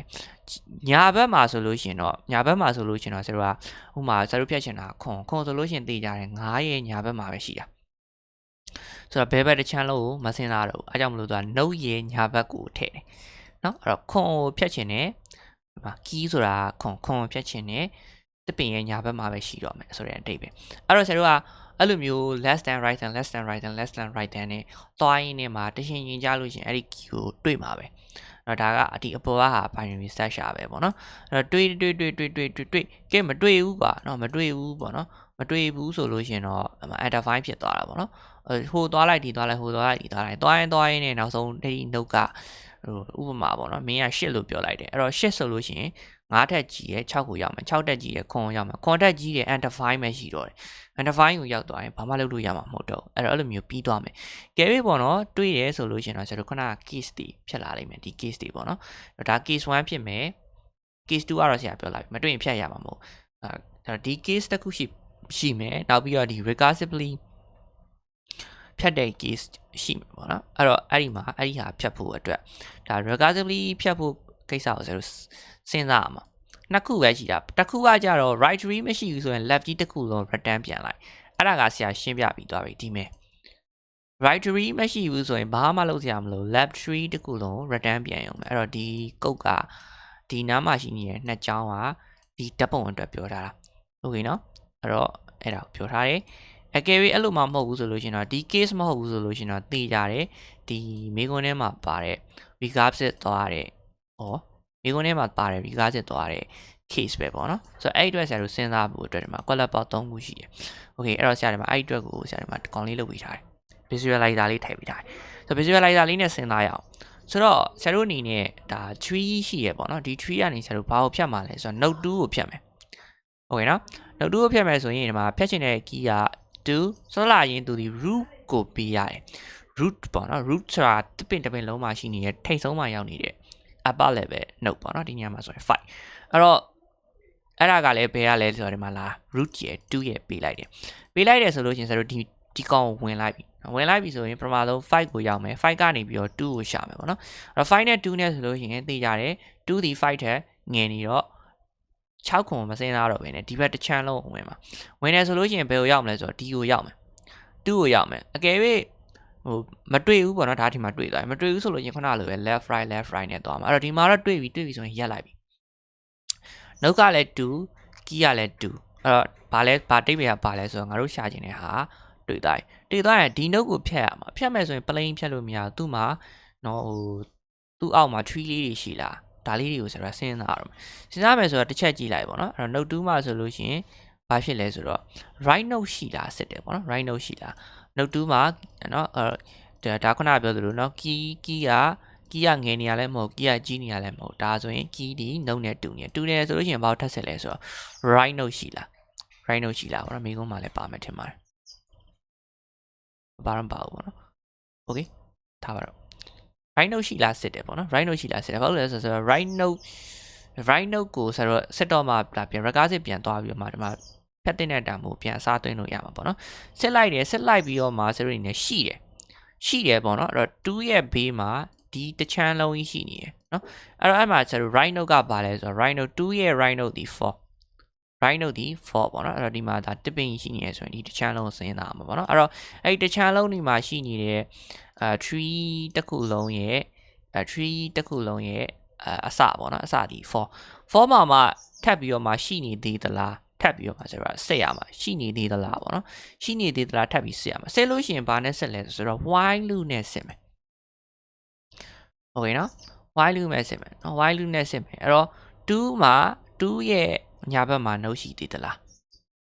ဲညာဘက်မှာဆိုလို့ရှင်တော့ညာဘက်မှာဆိုလို့ရှင်တော့ဆရာတို့ကဥမာဆရာတို့ဖြတ်ချင်တာခွန်ဆိုလို့ရှင်သိကြတယ်9ရဲ့ညာဘက်မှာပဲရှိတာဆိုတော့ဘယ်ဘက်တစ်ချမ်းလုံးကိုမစဉ်းစားတော့ဘူးအဲကြောင့်မလို့သူက note ရဲ့ညာဘက်ကိုထည့်တယ်เนาะအဲ့တော့ခွန်ကိုဖြတ်ချင်တယ်ဒီမှာ key ဆိုတာခွန်ကိုဖြတ်ချင်တယ်တပင်ရဲ့ညာဘက်မှာပဲရှိတော့မယ်ဆိုတဲ့အတိတ်ပဲအဲ့တော့ဆရာတို့ကအဲ့လိုမျိုး less than right than less than right than less than right than နဲ့သွားရင်းနဲ့မှာတရှင်းရင်ကြလို့ရှင်အဲ့ဒီ key ကိုတွေ့မှာပဲအဲ့တော့ဒါကဒီအပေါ်ကဟာ binary search ရှာပဲပေါ့နော်အဲ့တော့တွေ့ကဲမတွေ့ဘူးကွာเนาะမတွေ့ဘူးပေါ့နော်မတွေ့ဘူးဆိုလို့ရှင်တော့ undefined ဖြစ်သွားတာပေါ့နော်ဟိုသွားလိုက်ဒီသွားလိုက်ဟိုသွားလိုက်ဒီသွားလိုက်သွားရင်နဲ့နောက်ဆုံးဒီ note ကဟိုဥပမာပေါ့နော်မင်းက8လို့ပြောလိုက်တယ်အဲ့တော့8ဆိုလို့ရှိရင်9ထက်ကြီးရဲ့6ကိုရောက်မယ်6တက်ကြီးရဲ့9ကိုရောက်မယ်9တက်ကြီးရဲ့ undefined ပဲရှိတော့တယ် undefined ကိုရောက်သွားရင်ဘာမှလုပ်လို့ရမှာမဟုတ်တော့အဲ့လိုမျိုးပြီးသွားမယ်ကဲပြီးပေါ့နော်တွေးရဲဆိုလို့ရှိရင်တော့ကျွန်တော်ခုနက case တွေဖြစ်လာလိမ့်မယ်ဒီ case တွေပေါ့နော်ဒါ case 1ဖြစ်မယ် case 2ကတော့ဆရာပြောလိုက်မတွေ့ရင်ဖြတ်ရမှာမဟုတ်ဒီ case တစ်ခုရှိမယ်နောက်ပြီးတော့ဒီ recursively ဖြတ်တဲ့ case ရှိမှာပေါ့နော်အဲ့တော့အဲ့ဒီမှာအဲ့ဒီဟာဖြတ်ဖို့အတွက်ဒါ recursively ဖြတ်ဖို့ကိစ္စကိုစဉ်းစားရမှာနှစ်ခုပဲရှိတာတစ်ခုကကြတော့ right tree မရှိဘူးဆိုရင် left ကြီးတစ်ခုလုံး return ပြန်လိုက်အဲ့ဒါကဆရာရှင်းပြပြီးသွားပြီဒီမဲ့ right tree မရှိဘူးဆိုရင်ဘာမှလုပ်စရာမလို left tree တစ်ခုလုံး return ပြန်ရုံပဲအဲ့တော့ဒီကုတ်ကဒီနားမှာရှိနေတဲ့နှစ်ကြောင်းကဒီဓာတ်ပုံအတွက်ပြောထားတာโอเคเนาะအဲ့တော့အဲ့ဒါကိုပြောထားတယ်အကယ်၍အဲ့လိုမှမဟုတ်ဘူးဆိုလို့ရှင်တော့ဒီ case မဟုတ်ဘူးဆိုလို့ရှင်တော့သိကြတယ်ဒီမိကွန်းထဲမှာပါတဲ့ recursive သွားတဲ့မိကွန်းထဲမှာပါတဲ့ recursive သွားတဲ့ case ပဲပေါ့နော်ဆိုတော့အဲ့အတွက်ဆရာတို့စဉ်းစားဖို့အတွက်ဒီမှာ color ပေါက်3ခုရှိတယ်โอเคအဲ့တော့ဆရာဒီမှာအဲ့အတွက်ကိုဆရာဒီမှာတကောင်လေးလုပ်ပေးထားတယ် visualizer လေးထည့်ပေးထားတယ်ဆိုတော့ visualizer လေးနဲ့စဉ်းစားရအောင်ဆိုတော့ဆရာတို့အနေနဲ့ဒါ tree ရှိရပေါ့နော်ဒီ tree ကနေဆရာတို့ဘာကိုဖြတ်မှာလဲဆိုတော့ note 2ကိုဖြတ်မယ်โอเคနော် note 2ကိုဖြတ်မယ်ဆိုရင်ဒီမှာဖြတ်ချင်တဲ့ key က2ဆောလာရင်သူဒီ root ကိုပေးရတယ် root ပေါ့နော် root ဆိုတာတပင်လုံးမှာရှိနေတဲ့ထိတ်ဆုံးမှာရောက်နေတဲ့ upper level note ပေါ့နော်ဒီညမှာဆိုရင်5အဲ့တော့အဲ့ဒါကလည်းဘယ်ကလဲဆိုတော့ဒီမှာလာ root ရဲ့2ရဲ့ပေးလိုက်တယ်ဆိုလို့ရှင်ဆိုတော့ဒီကောင်ဝင်လိုက်ပြီဆိုရင်ပထမဆုံး5ကိုရောက်မယ်5ကနေပြီးတော့2ကိုရှာမယ်ပေါ့နော်အဲ့တော့5နဲ့2နဲ့ဆိုလို့ရှင်သိကြတယ်2ဒီ5ထက်ငယ်နေတော့6ခုမစင်းသားတော့ပဲねဒီဘက်တစ်ချမ်းလုံးဝင်မှာဝင်နေဆိုလို့ရှိရင်ဘယ်ကိုရောက်မလဲဆိုတော့ဒီကိုရောက်မယ်2ကိုရောက်မယ်အကယ်၍ဟိုမတွေ့ဘူးပေါ့နော်ဒါဒီမှာတွေ့သွားတယ်မတွေ့ဘူးဆိုလို့ရင်ခုနလိုပဲ left right နဲ့သွားမှာအဲ့တော့ဒီမှာတော့တွေ့ပြီဆိုရင်ရက်လိုက်ပြီနှုတ်ကလည်း2ကီးကလည်း2အဲ့တော့ဘာတိတ်ပဲပါလဲဆိုတော့ငါတို့ရှာခြင်းတဲ့ဟာတွေ့သွားရင်ဒီနှုတ်ကိုဖြတ်ရမှာဖြတ်မယ်ဆိုရင် plain ဖြတ်လို့မရဘူးသူ့မှာနော်ဟို သူ့အောက်မှာ tree လေးတွေရှိလားဒါလေးတွေကိုဆိုတော့စဉ်းစားရမယ်ဆိုတော့တစ်ချက်ကြည့်လိုက်ပေါ့နော်အဲ့တော့ node 2မှာဆိုလို့ရှိရင်ဘာဖြစ်လဲဆိုတော့ right node ရှိလားစစ်တယ်ပေါ့နော် right node ရှိလား node 2မှာနော်ဒါခုနပြောသလိုနော် key ကငယ်နေရလဲမဟုတ် key ကကြီးနေရလဲမဟုတ်ဒါဆိုရင် key ဒီ node နဲ့တူနေတယ်ဆိုလို့ရှိရင်ဘာလို့ထပ်ဆက်လဲဆိုတော့ right node ရှိလားပေါ့နော်မိကုန်းမှာလည်းပါမယ်ထင်ပါတယ်ဘာမှမပါဘူးပေါ့နော် okay ထားပါတော့ right node ရှိလားစစ်တယ်ပေါ့နော် right node ရှိလားစစ်တယ်ဘာလို့လဲဆိုတော့ right node ကိုဆိုတော့စစ်တော့မှဒါပြန် recursive ပြန်သွားပြီးတော့မှဒီမှာဖက်တဲ့တံမို့ပြန်အစားသွင်းလို့ရမှာပေါ့နော်စစ်လိုက်ပြီးတော့မှဆိုလို့နေရှိတယ်ပေါ့နော်အဲ့တော့2ရဲ့ဘေးမှာဒီတစ်ချမ်းလုံးကြီးရှိနေတယ်နော်အဲ့တော့အဲ့မှာဆိုတော့ right node ကပါလဲဆိုတော့ right node 2ရဲ့ right node ဒီ4 right node ဒီ4ပေါ့နော်အဲ့တော့ဒီမှာဒါ tipping ရှိနေရဆိုရင်ဒီတစ်ချမ်းလုံးစဉ်းစားမှာပေါ့နော်အဲ့တော့အဲ့ဒီတစ်ချမ်းလုံးဒီမှာရှိနေတဲ့tree တစ်ခုလုံးရဲ့tree တစ်ခုလုံးရဲ့အစပေါ့နော်အစဒီ4မှာမှထပ်ပြီးတော့မှရှိနေသေးသလားထပ်ပြီးတော့မှဆိုတော့ဆက်ရမှာရှိနေသေးသလားပေါ့နော်ရှိနေသေးသလားထပ်ပြီးဆက်ရမှာဆက်လို့ရှိရင်ဘာနဲ့ဆက်လဲဆိုတော့ while loop နဲ့ဆက်မယ်โอเคနော် while loop နဲ့ဆက်မယ်နော် while loop နဲ့ဆက်မယ်အဲ့တော့2မှာ2ရဲ့ညာဘက်မှာ node ရှိသေးသလား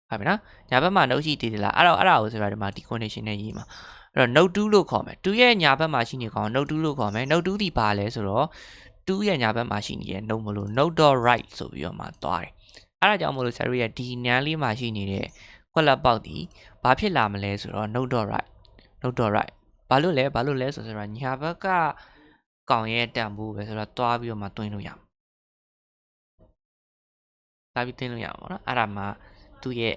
ဟုတ်ပြီနော်ညာဘက်မှာ node ရှိသေးသလားအဲ့ဒါကိုဆိုတော့ဒီမှာဒီ condition နဲ့ရေးမှာအဲ့တော့ node 2လို့ခေါ်မယ်2ရဲ့ညာဘက်မှာရှိနေကောင် node 2လို့ခေါ်မယ် node 2ဒီပါလဲဆိုတော့2ရဲ့ညာဘက်မှာရှိနေတဲ့ node မလို့ node.right ဆိုပြီးတော့မှသွားတယ်အဲ့ဒါကြောင့်မလို့ဆရာတို့ရဲ့ဒီနန်းလေးမှာရှိနေတဲ့ခွက်လက်ပေါက်ဒီဘာဖြစ်လာမလဲဆိုတော့ node.right ဘာလို့လဲဆိုတော့ညာဘက်ကကောင်ရဲ့တန်ဖိုးပဲဆိုတော့တွားပြီးတော့မှတွင်းလို့ရမှာတွားပြီးတွင်းလို့ရမှာပေါ့နော်အဲ့ဒါမှသူ့ရဲ့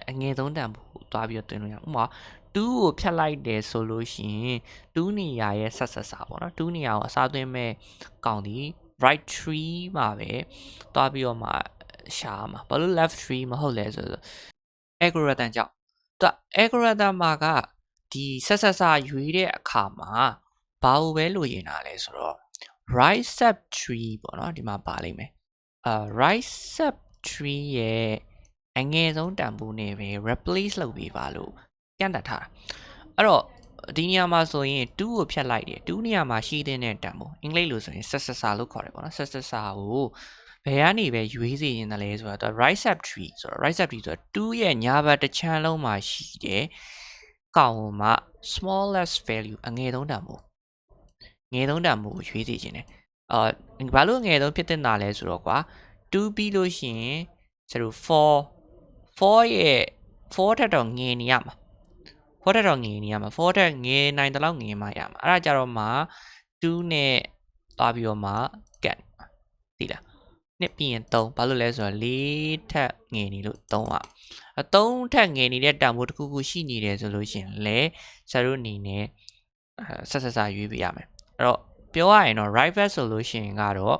အငယ်ဆုံးတန်ဖိုးတွားပြီးတော့တွင်းလို့ရမှာဥပမာ2ကိုဖြတ်လိုက်တယ်ဆိုလို့ရှိရင်2နေရာရဲ့ဆက်စာပေါ့နော်2နေရာကိုအစားသွင်းမဲ့ကောင်ဒီ right tree မှာပဲတွားပြီးတော့မှရှာမှာဘာလို့ left tree မဟုတ်လဲဆိုတော့ algorithm ကြောင့်သူ algorithm မှာကဒီဆက်ရွေးတဲ့အခါမှာဘာလို့ပဲလိုချင်တာလဲဆိုတော့ right sub tree ပေါ့နော်ဒီမှာပါလိမ့်မယ်right sub tree ရဲ့အငယ်ဆုံးတန်ဖိုးနဲ့ပဲ replace လုပ်ပေးပါလို့ကန့်တတ်ထားတာအဲ့တော့ဒီနေရာမှာဆိုရင်2ကိုဖြတ်လိုက်တယ်2နေရာမှာရှိတဲ့တန်ဖိုးအင်္ဂလိပ်လိုဆိုရင် successor လို့ခေါ်တယ်ပေါ့နော် successor ကိုဘယ်ကနေပဲရွေးစေရင်တလဲဆိုတော့ right sub tree ဆိုတော့ right sub tree ဆိုတော့2ရဲ့ညာဘက်တစ်ချမ်းလုံးမှာရှိတဲ့ကောင်မှာ smallest value အငယ်ဆုံးတန်ဖိုးကိုရွေးစေခြင်းတယ်ဘာလို့ငယ်ဆုံးဖြစ်တဲ့နာလဲဆိုတော့ကွာ2ပြီးလို့ရှိရင်ကျတော့4ရဲ့4ထက်တော့ငယ်နေရမှာ4ထက်ငယ်နိုင်တဲ့လောက်ငယ်မှရမှာအဲ့ဒါကြတော့မှ2နဲ့သွားပြီးတော့မှကတ်သိလားနှစ်ပြီးရင်3ဘာလို့လဲဆိုတော့4ထက်ငယ်နေလို့3อ่ะ3ထက်ငယ်နေတဲ့တန်ဖိုးတစ်ခုခုရှိနေတယ်ဆိုလို့ရှိရင်လဲဆရာတို့အနေနဲ့ဆက်ရွေးပေးရမယ်အဲ့တော့ပြောရရင်တော့ right back ဆိုလို့ရှိရင်ကတော့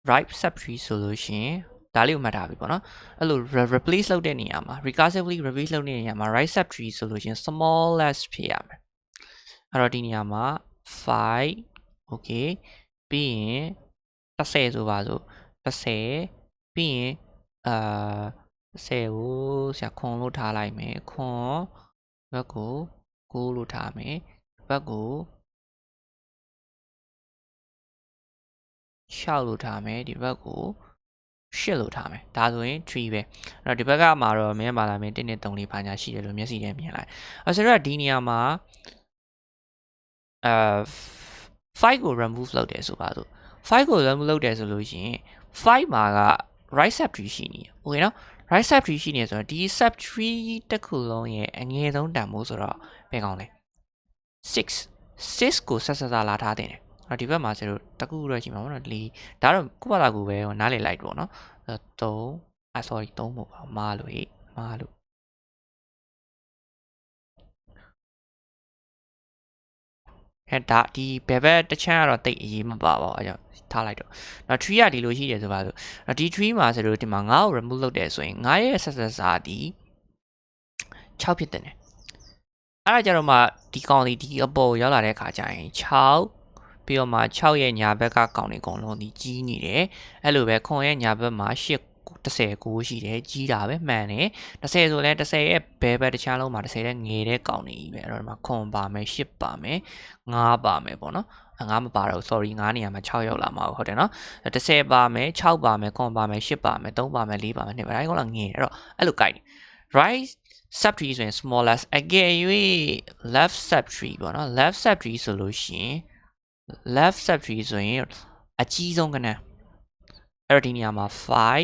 right sub tree ဆိုလို့ရှိရင်ဒါလေးကိုမှတ်ထားပြီပေါ့နော်အဲ့လို replace လုပ်တဲ့နေရာမှာ recursively replace လုပ်တဲ့နေရာမှာ right sub tree ဆိုလို့ရှိရင် smallest ဖြစ်ရမယ်အဲ့တော့ဒီနေရာမှာ5 okay ပြီးရင်10ဆိုပါစို့10ပြီးရင်10ကိုဆရာခွန်လို့ထားလိုက်မယ်ခွန်ဘက်ကို9လို့ထားမယ်ဘက်ကို6လို့ထားမယ်ဒီဘက်ကို8လို့ထားမယ်ဒါဆိုရင်3ပဲအဲ့တော့ဒီဘက်ကမှာတော့မင်းပါလာမင်း1နဲ့3လေးဘာညာရှိတယ်လို့မျက်စိနဲ့မြင်လိုက်ဆိုတော့ဒီနေရာမှာ5ကို remove လုပ်တယ်ဆိုပါစို့5ကို remove လုပ်တယ်ဆိုလို့ရှိရင်5မှာက right sub tree ရှိနေတယ်โอเคနော် right sub tree ရှိနေဆိုတော့ဒီ sub tree တစ်ခုလုံးရဲ့အငယ်ဆုံးတန်ဖိုးဆိုတော့ဘယ်ကောင်လဲ6ကိုဆက်လာထားတင်တယ်ဒီဘက်မှာကျတော့တကူတော့ရှိမှာပေါ့နော်4ဒါတော့ကိုယ့်ဘာသာကိုပဲနားလည်လိုက်ပေါ့နော်3 sorry 3မဟုတ်ပါဘူးမားလို့ဟဲ့ဒါဒီဘယ်ဘက်တစ်ချမ်းကတော့တိတ်အရေးမပါပါဘူးအဲကြောင့်ထားလိုက်တော့နောက် tree ကဒီလိုရှိတယ်ဆိုပါစို့ဒီ tree မှာဆိုတော့ဒီမှာ9ကို remove လုပ်တယ်ဆိုရင်9ရဲ့ဆက်စာဒီ6ဖြစ်တယ်အဲ့ဒါကြတော့မှဒီကောင်ဒီအပေါ်ရောက်လာတဲ့ခါကျရင်6ပြီးတော့မှ6ရဲ့ညာဘက်ကကောင်တွေအကုန်လုံးဒီကြီးနေတယ်အဲ့လိုပဲခွန်ရဲ့ညာဘက်မှာ8 10ရှိတယ်ကြီးတာပဲမှန်တယ်10ဆိုလဲ10ရဲ့ဘယ်ဘက်တစ်ခြားလုံးမှာ10တဲ့ငယ်တဲ့ကောင်နေကြီးပဲအဲ့တော့ဒီမှာခွန်ပါမယ်10ပါမယ်9ပါမယ်ပေါ့နော်9မပါတော့ sorry 9နေရာမှာ6ရောက်လာမှာဟုတ်တယ်နော်10ပါမယ်6ပါမယ်ခွန်ပါမယ်10ပါမယ်3ပါမယ်4ပါမယ်2ပါဒါကောင်လာငယ်အဲ့တော့အဲ့လိုကြိုက်တယ် right subtree ဆိုရင် smallest အကယ်၍ left subtree ပေါ့နော် left subtree ဆိုလို့ရှိရင် left subtree ဆိုရင်အကြီးဆုံးကဏ္ဍအဲ့တော့ဒီနေရာမှာ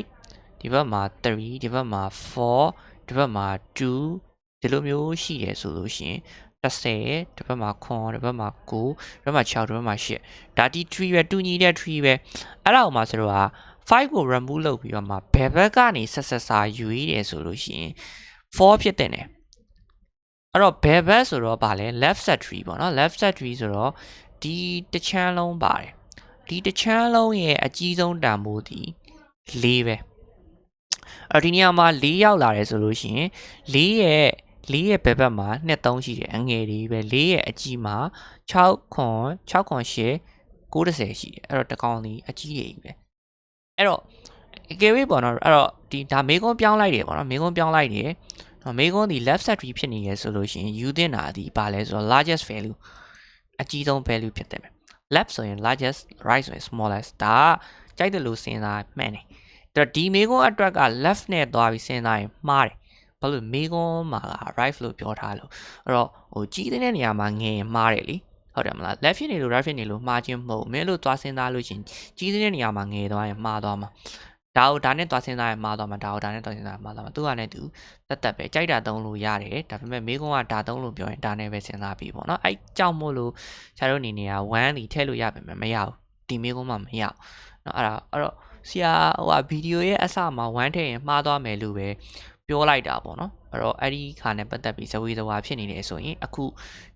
5ဒီဘက်မှာ3ဒီဘက်မှာ4ဒီဘက်မှာ2ဒီလိုမျိုးရှိတယ်ဆိုလို့ရှိရင်10ဒီဘက်မှာ9ဒီဘက်မှာ9ဒီဘက်မှာ6ဒီဘက်မှာ8ဒါဒီ tree ပဲတူညီတဲ့ tree ပဲအဲ့ဒါအောင်မှာဆိုတော့5ကို remove လုပ်ပြီးတော့မှဘယ်ဘက်ကနေဆက်ဆက်စာယူရတယ်ဆိုလို့ရှိရင်4ဖြစ်တဲ့ အဲ့တော့ဘယ်ဘက်ဆိုတော့ဗာလဲ left set tree ပေါ့နော် left set tree ဆိုတော့ဒီတစ်ချမ်းလုံးပါတယ်ဒီတစ်ချမ်းလုံးရဲ့အကြီးဆုံးတန်ဖိုးဒီ4ပဲအဲ့ဒီနေရာမှာ4ရောက်လာတယ်ဆိုလို့ရှိရင်4ရဲ့ဘယ်ဘက်မှာ2 3ရှိတယ်အငယ်လေးပဲ4ရဲ့အကြီးမှာ6ခွန်8 90ရှိတယ်အဲ့တော့တကောင်ဒီအကြီးကြီးပဲအဲ့တော့ကယ်ဝေးပေါ့နော်အဲ့တော့ဒီဒါမေကွန်ပြောင်းလိုက်တယ်ပေါ့နော်မေကွန်ပြောင်းလိုက်တယ်မေကွန်ဒီ left set tree ဖြစ်နေရဆိုလို့ရှိရင်ယူသင့်တာဒီဘာလဲဆိုတော့ largest value အကြီးဆုံး value ဖြစ်တယ် left ဆိုရင် largest right ဆိုရင် smallest ဒါကြိုက်တယ်လို့စဉ်းစားမှန်တယ်အဲ့တော့ဒီမေကွန်အတွက်က left နဲ့သွားပြီးစဉ်းစားရင်မှားတယ်ဘာလို့မေကွန်မှာ right လို့ပြောထားလို့အဲ့တော့ဟိုကြီးတဲ့နေရာမှာငယ်ရင်မှားတယ်လीဟုတ်တယ်မလား left ဖြစ်နေလို့ right ဖြစ်နေလို့မှားခြင်းမဟုတ်မင်းလို့သွားစဉ်းစားလို့ရှင်ကြီးတဲ့နေရာမှာငယ်သွားရင်မှားသွားမှာဒါနဲ့သွားစဉ်းစားရင်မှားသွားမှာဒါနဲ့သွားစဉ်းစားရင်မှားသွားမှာသူကလည်းသူတက်ပဲကြိုက်တာသုံးလို့ရတယ်ဒါပေမဲ့မေကွန်ကဒါသုံးလို့ပြောရင်ဒါနဲ့ပဲစဉ်းစားပြီးပေါ့နော်အဲ့ကြောင့်မို့လို့ဆရာတို့အနေနဲ့က1လီထည့်လို့ရပါမယ်မရဘူးဒီမေကွန်မှမရဘူးเนาะအဲ့တော့ဆရာဟိုဗီဒီယိုရဲ့အစမှာ1ထည့်ရင်မှားသွားမယ်လို့ပဲပြောလိုက်တာပေါ့နော်အဲ့တော့အဲ့ဒီခါနဲ့ပတ်သက်ပြီးဇဝေဇဝါဖြစ်နေတယ်ဆိုရင်အခု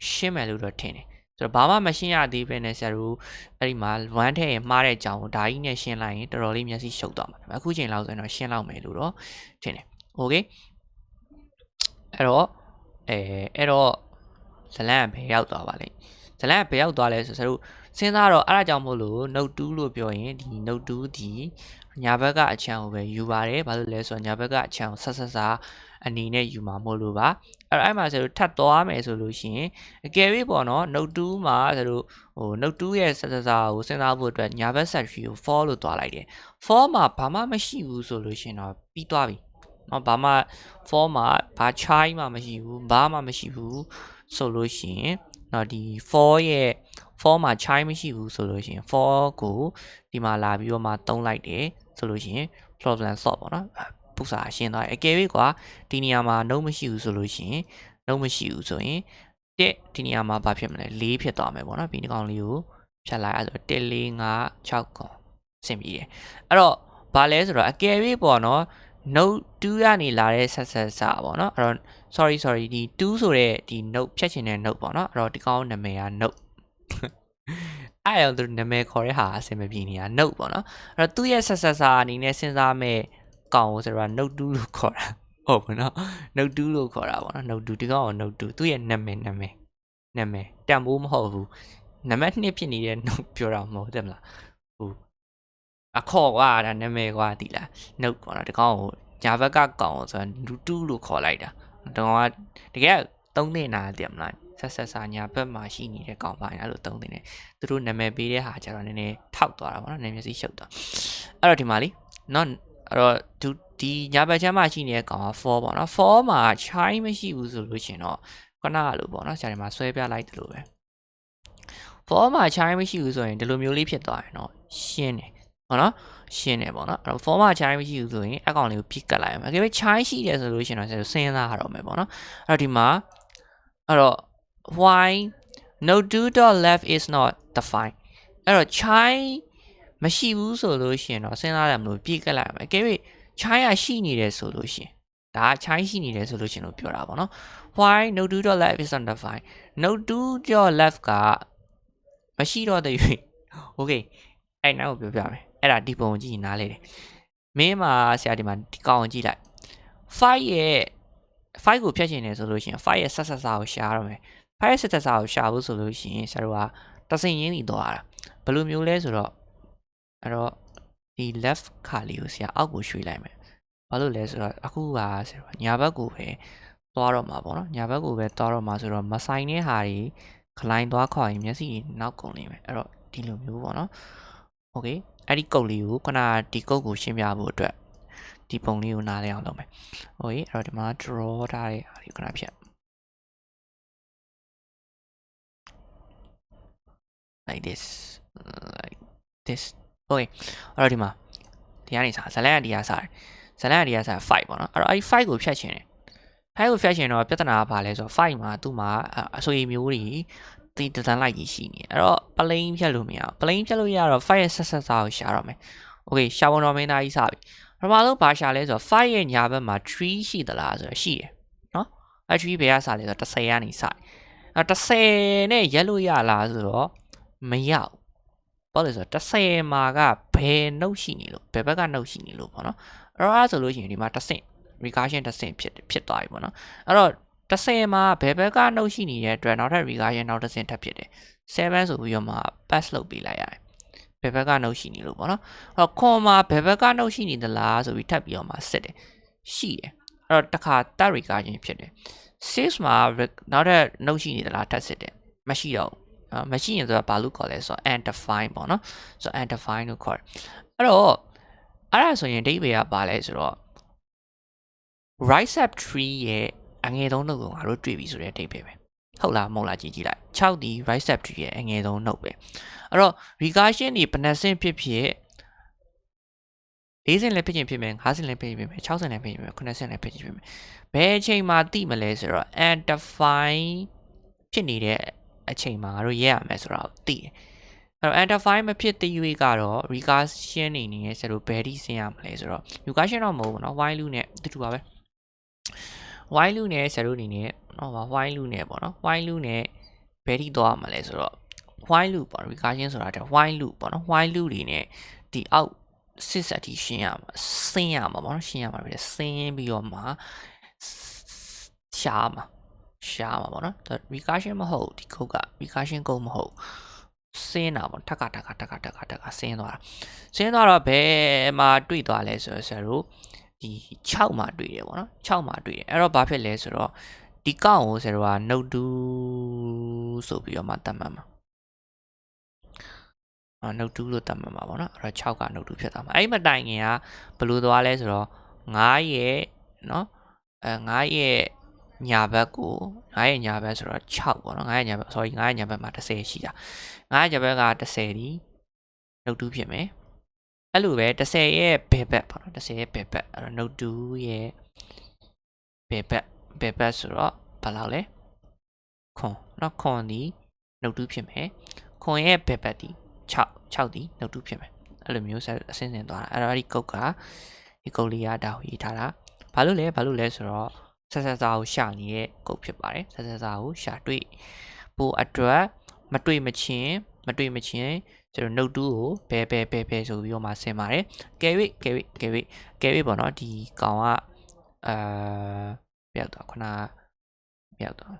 ရှင်းမယ်လို့တော့ထင်တယ်ဆိုတော့ဘာမှမရှင်းရသေးပဲနဲ့ဆရာတို့အဲ့ဒီမှာ1ထည့်ရင်မှားတဲ့အကြောင်းကိုဒါကြီးနဲ့ရှင်းလိုက်ရင်တော်တော်လေးမျက်စိရှုပ်သွားမှာအခုချိန်လောက်ဆိုရင်တော့ရှင်းလောက်မယ်လို့တော့ထင်တယ်โอเคအဲ့တော့ဇလန်ကဘယ်ရောက်သွားပါလဲဇလန်ကဘယ်ရောက်သွားလဲဆိုဆရာတို့စဉ်းစားတော့အဲ့ဒါကြောင့်မို့လို့ note 2လို့ပြောရင်ဒီ note 2ဒီညာဘက်ကအချမ်းကိုပဲယူပါတယ်ဘာလို့လဲဆိုတော့ညာဘက်ကအချမ်းကိုဆက်အနေနဲ့ယူမှာမို့လို့ပါအဲ့မှာဆရာတို့ထပ်သွားမယ်ဆိုလို့ရှိရင်အကယ်၍ပေါ့နော် note 2မှာဆရာတို့ဟို note 2ရဲ့ဆက်ကိုစဉ်းစားဖို့အတွက်ညာဘက် section ကို for လို့သွားလိုက်တယ် for မှာဘာမှမရှိဘူးဆိုလို့ရှိရင်တော့ပြီးသွားပြီနော်ဘာမှ for မှာဘာ chai မှမရှိဘူးဘာမှမရှိဘူးဆိုလို့ရှိရင်နော်ဒီ for ရဲ့ for မှာ chai မရှိဘူးဆိုလို့ရှိရင် for ကိုဒီမှာလာပြီးတော့မှသုံးလိုက်တယ်ဆိုလို့ရှိရင် problem solve ပေါ့နော်ပုစာရှင်းသွားတယ်အကယ်၍ကွာဒီနေရာမှာ no မရှိဘူးဆိုလို့ရှိရင် no မရှိဘူးဆိုရင်ဒီနေရာမှာဘာဖြစ်မလဲ4ဖြစ်သွားမယ်ပေါ့နော်ပြီးဒီကောင်လေးကိုဖြတ်လိုက်အဲ့ဆို1 4 5 6ကောင်ဆင်ပြီးတယ်အဲ့တော့ဘာလဲဆိုတော့အကယ်၍ပေါ့နော် note 2ကနေလာတဲ့ဆက်စာပေါ့နော်အဲ့တော့ sorry ဒီ2ဆိုတဲ့ဒီ note ဖြတ်ချင်တဲ့ note ပေါ့နော်အဲ့တော့ဒီကောင်နာမည်က note အဲ့တော့သူနာမည်ခေါ်တဲ့ဟာအဆင်မပြေနေတာ note ပေါ့နော်အဲ့တော့သူ့ရဲ့ဆက်စာအနေနဲ့စဉ်းစားမဲ့ကောင်ကိုဆိုတော့ note 2လို့ခေါ်တာဟုတ်ပါနော် note 2လို့ခေါ်တာပေါ့နော် note 2ဒီကောင်က note 2သူ့ရဲ့နာမည်တန်ဖိုးမဟုတ်ဘူးနံပါတ်2ဖြစ်နေတဲ့ note ပြောတာမဟုတ်တယ်မလားဟိုအခေါ်ကွာဒါနာမည်ကွာဒီလား note ပေါ့နော်ဒီကောင်ကိုညာဘက်ကကောင်ဆိုတော့ note 2လို့ခေါ်လိုက်တာဒီကောင်ကတကယ်သုံးနေတာသိမလားဆက်စာညာဘက်မှာရှိနေတဲ့ကောင်ပါအဲ့လိုသုံးနေတယ်သူတို့နာမည်ပေးတဲ့ဟာကျတော့နည်းနည်းထောက်သွားတာပေါ့နော်နည်းမျက်စိရှုပ်သွားအဲ့တော့ဒီမှာလीနော်အဲ့တော့ဒီညာဘက်ချမ်းမှာရှိနေတဲ့ကောင်က4ပေါ့နော်4မှာ chai မရှိဘူးဆိုလို့ရှင်တော့ခုနကလိုပေါ့နော်ဆရာဒီမှာဆွဲပြလိုက်တယ်လို့ပဲ4မှာ chai မရှိဘူးဆိုရင်ဒီလိုမျိုးလေးဖြစ်သွားရင်တော့ရှင်းတယ်ဟုတ်နော်ရှင်းတယ်ပေါ့နော်အဲ့တော့4မှာ chai မရှိဘူးဆိုရင်အကောင်လေးကိုပြစ်ကတ်လိုက်အောင်အကယ်၍ chai ရှိတယ်ဆိုလို့ရှင်တော့ဆရာတို့စဉ်းစားရတော့မယ်ပေါ့နော်အဲ့တော့ဒီမှာအဲ့တော့ why note2.left is not defined အဲ့တော့ chai မရှိဘူးဆိုလို့ရှင်တော့စဉ်းစားရမလို့ပြစ်ကတ်လိုက်အောင်အကယ်၍ chai ရရှိနေတယ်ဆိုလို့ရှင်ဒါ chai ရှိနေတယ်ဆိုလို့ရှင်လို့ပြောတာပေါ့နော် why note2.left is not defined note2.left ကမရှိတော့တဲ့ okay အဲ့နောက်ကိုပြောပြမယ်အဲ့ဒါဒီပုံကြည့်နားလေတယ်မင်းမှာဆရာဒီမှာဒီကောင်ကြည့်လိုက်5ကိုဖြတ်ချင်တယ်ဆိုလို့ရှိရင်5ရဲ့ဆက်ကိုရှာရတော့မယ်5ရဲ့ဆက်ကိုရှာဖို့ဆိုလို့ရှိရင်ဆရာတို့ကတစင်ရင်းနေသွားတာဘယ်လိုမျိုးလဲဆိုတော့အဲ့တော့ ဒီ left ခါလေးကိုဆရာအောက်ကိုရွှေ့လိုက်မယ်ဘာလို့လဲဆိုတော့အခုကဆရာညာဘက်ကိုပဲသွားတော့မှာပေါ့နော်ညာဘက်ကိုပဲသွားတော့မှာဆိုတော့မဆိုင်တဲ့ဟာတွေခလိုင်းသွားခေါ်ရင်မျက်စိနောက်ကုန်နေမယ်အဲ့တော့ဒီလိုမျိုးပေါ့နော်โอเคအဲ့ဒီကုတ်လေးကိုခုနဒီကုတ်ကိုရှင်းပြဖို့အတွက်ဒီပုံလေးကိုနားလည်အောင်လုပ်မယ်โอเคအဲ့တော့ဒီမှာ draw ထားတဲ့ဟာလေးခုနဖြတ် like this okay အဲ့တော့ဒီမှာဒီကနေစားဇလန်ကဒီကစားဇလန်ကဒီကစား5ပေါ့နော်အဲ့တော့အဲ့ဒီ5ကိုဖြတ်ချင်တယ်5ကိုဖြတ်ချင်တော့ပြဿနာကဘာလဲဆိုတော့5မှာသူ့မှာအဆွေမျိုးတွေဒီတန်းလိုက်ကြီးရှိနေအဲ့တော့ plane ဖြတ်လို့မရဘူး plane ဖြတ်လို့ရတော့5ရဲ့ဆက်ဆက်စားကိုရှာတော့မယ် okay ရှာပုံတော်မင်းသားကြီးစပြီပထမဆုံးဘာရှာလဲဆိုတော့5ရဲ့ညာဘက်မှာ3ရှိသလားဆိုတော့ရှိတယ်နော်အဲ့3ဘယ်ကစားလဲဆိုတော့10ကနေစအဲ့10နဲ့ရက်လို့ရလားဆိုတော့မရဘူးဘာလို့လဲဆိုတော့10မှာကဘယ်နှုတ်ရှိနေလို့ဘယ်ဘက်ကနှုတ်ရှိနေလို့ပေါ့နော်အဲ့တော့ဆိုလို့ရှိရင်ဒီမှာrecursion ဖြစ်သွားပြီပေါ့နော်အဲ့တော့10မှာဘယ်ဘက်ကနှုတ်ရှိနေတဲ့အတွက်နောက်ထပ် recursion နောက်10ထပ်ဖြစ်တယ်7ဆိုပြီးတော့မှ pass လုပ်ပေးလိုက်ရတယ်ဘယ်ဘက်ကနှုတ်ရှိနေလို့ပေါ့နော်အဲ့တော့ခွန်မှာဘယ်ဘက်ကနှုတ်ရှိနေသလားဆိုပြီးထပ်ပြီးတော့မှစစ်တယ်ရှိတယ်အဲ့တော့တစ်ခါ third recursion ဖြစ်တယ်6မှာနောက်ထပ်နှုတ်ရှိနေသလားထပ်စစ်တယ်မရှိတော့ဘူးမရှိရင်ဆိုတာဘာလို့ခေါ်လဲဆိုတော့ undefined ပေါ့နော်ဆိုတော့ undefined လို့ခေါ်တယ်အဲ့တော့အဲ့ဒါဆိုရင်အဓိပ္ပာယ်ကဘာလဲဆိုတော့ right sub tree ရဲ့အငယ်ဆုံးနှုတ်ကိုငါတို့တွေ့ပြီဆိုတဲ့အဓိပ္ပာယ်ပဲဟုတ်လားမဟုတ်လားကြည့်လိုက်6ဒီ right sub tree ရဲ့အငယ်ဆုံးနှုတ်ပဲအဲ့တော့ recursion ဒီဘယ်နှဆင့်ဖြစ်ဖြစ်4ဆင့်လည်းဖြစ်ခြင်းဖြစ်မယ်5ဆင့်လည်းဖြစ်ခြင်းဖြစ်မယ်6ဆင့်လည်းဖြစ်ခြင်းဖြစ်မယ်9ဆင့်လည်းဖြစ်ခြင်းဖြစ်မယ်ဘယ်အချိန်မှာသိမလဲဆိုတော့ undefined ဖြစ်နေတဲ့အချိန်မှာငါတို့ရဲရမယ်ဆိုတော့သိတယ်အဲ့တော့ undefined မဖြစ်သေး၍ကတော့ recursion နေနေဆရာတို့ဘယ်ထိဆင်းရမလဲဆိုတော့ recursion တော့မဟုတ်ဘူးเนาะ while loop နဲ့တူတူပါပဲ while loop နဲ့ဆရာတို့အနေနဲ့เนาะ while loop နဲ့ပေါ့เนาะ while loop နဲ့ဘယ်ထိသွားမှာလဲဆိုတော့ while loop ပေါ့ recursion ဆိုတာတဲ့ while loop ပေါ့เนาะ while loop တွေနဲ့ဒီအောက်စစ်ဆက်ထိရှင်းရမှာဆင်းရမှာပေါ့เนาะရှင်းရမှာပဲဆင်းပြီးတော့မှရှားမှာပေါ့နော် recursion မဟုတ်ဒီကုတ်က recursion ကုတ်မဟုတ်ဆင်းတာပေါ့ထက်ကဆင်းသွားတော့ဘယ်မှာတွေ့သွားလဲဆိုတော့ဆရာတို့ဒီ6မှာတွေ့တယ်ပေါ့နော်6မှာတွေ့တယ်အဲ့တော့ဘာဖြစ်လဲဆိုတော့ဒီကောင့်ကိုဆရာတို့က node 2ဆိုပြီးတော့မှတတ်မှတ်မှာnode 2လို့တတ်မှတ်မှာပေါ့နော်အဲ့တော့6က node 2ဖြစ်သွားမှာအဲ့မတိုင်ခင်ကဘယ်လိုသွားလဲဆိုတော့9ရဲ့နော်9ရဲ့ညာဘက်ကို9ရဲ့ညာဘက်ဆိုတော့6ပေါ့နော်9ရဲ့ညာဘက် sorry 9ရဲ့ညာဘက်မှာ10ရှိတာ9ရဲ့ညာဘက်က10ဒီနှုတ်2ဖြစ်မယ်အဲ့လိုပဲ10ရဲ့ဘယ်ဘက်ပေါ့နော်10ရဲ့ဘယ်ဘက်အဲ့တော့နှုတ်2ရဲ့ဘယ်ဘက်ဆိုတော့ဘာလောက်လဲခွန်နော်ခွန်ဒီနှုတ်2ဖြစ်မယ်ခွန်ရဲ့ဘယ်ဘက်ဒီ6ဒီနှုတ်2ဖြစ်မယ်အဲ့လိုမျိုးအစင်းစင်သွားတာအဲ့တော့ဒီကုတ်ကဒီကုတ်လေးကဒါကိုရေးထားတာဘာလို့လဲဆိုတော့ဆက်ဆက်စားကိုရှာနေတဲ့ကုတ်ဖြစ်ပါတယ်ဆက်ဆက်စားကိုရှာတွေ့ပို့အတွက်မတွေ့မချင်းကျွန်တော် note 2ကိုဘယ်ဆိုပြီးတော့မှဆင်ပါတယ်ကယ်ဝိပေါ့နော်ဒီကောင်ကပြောက်တော့ခုနပြောက်တော့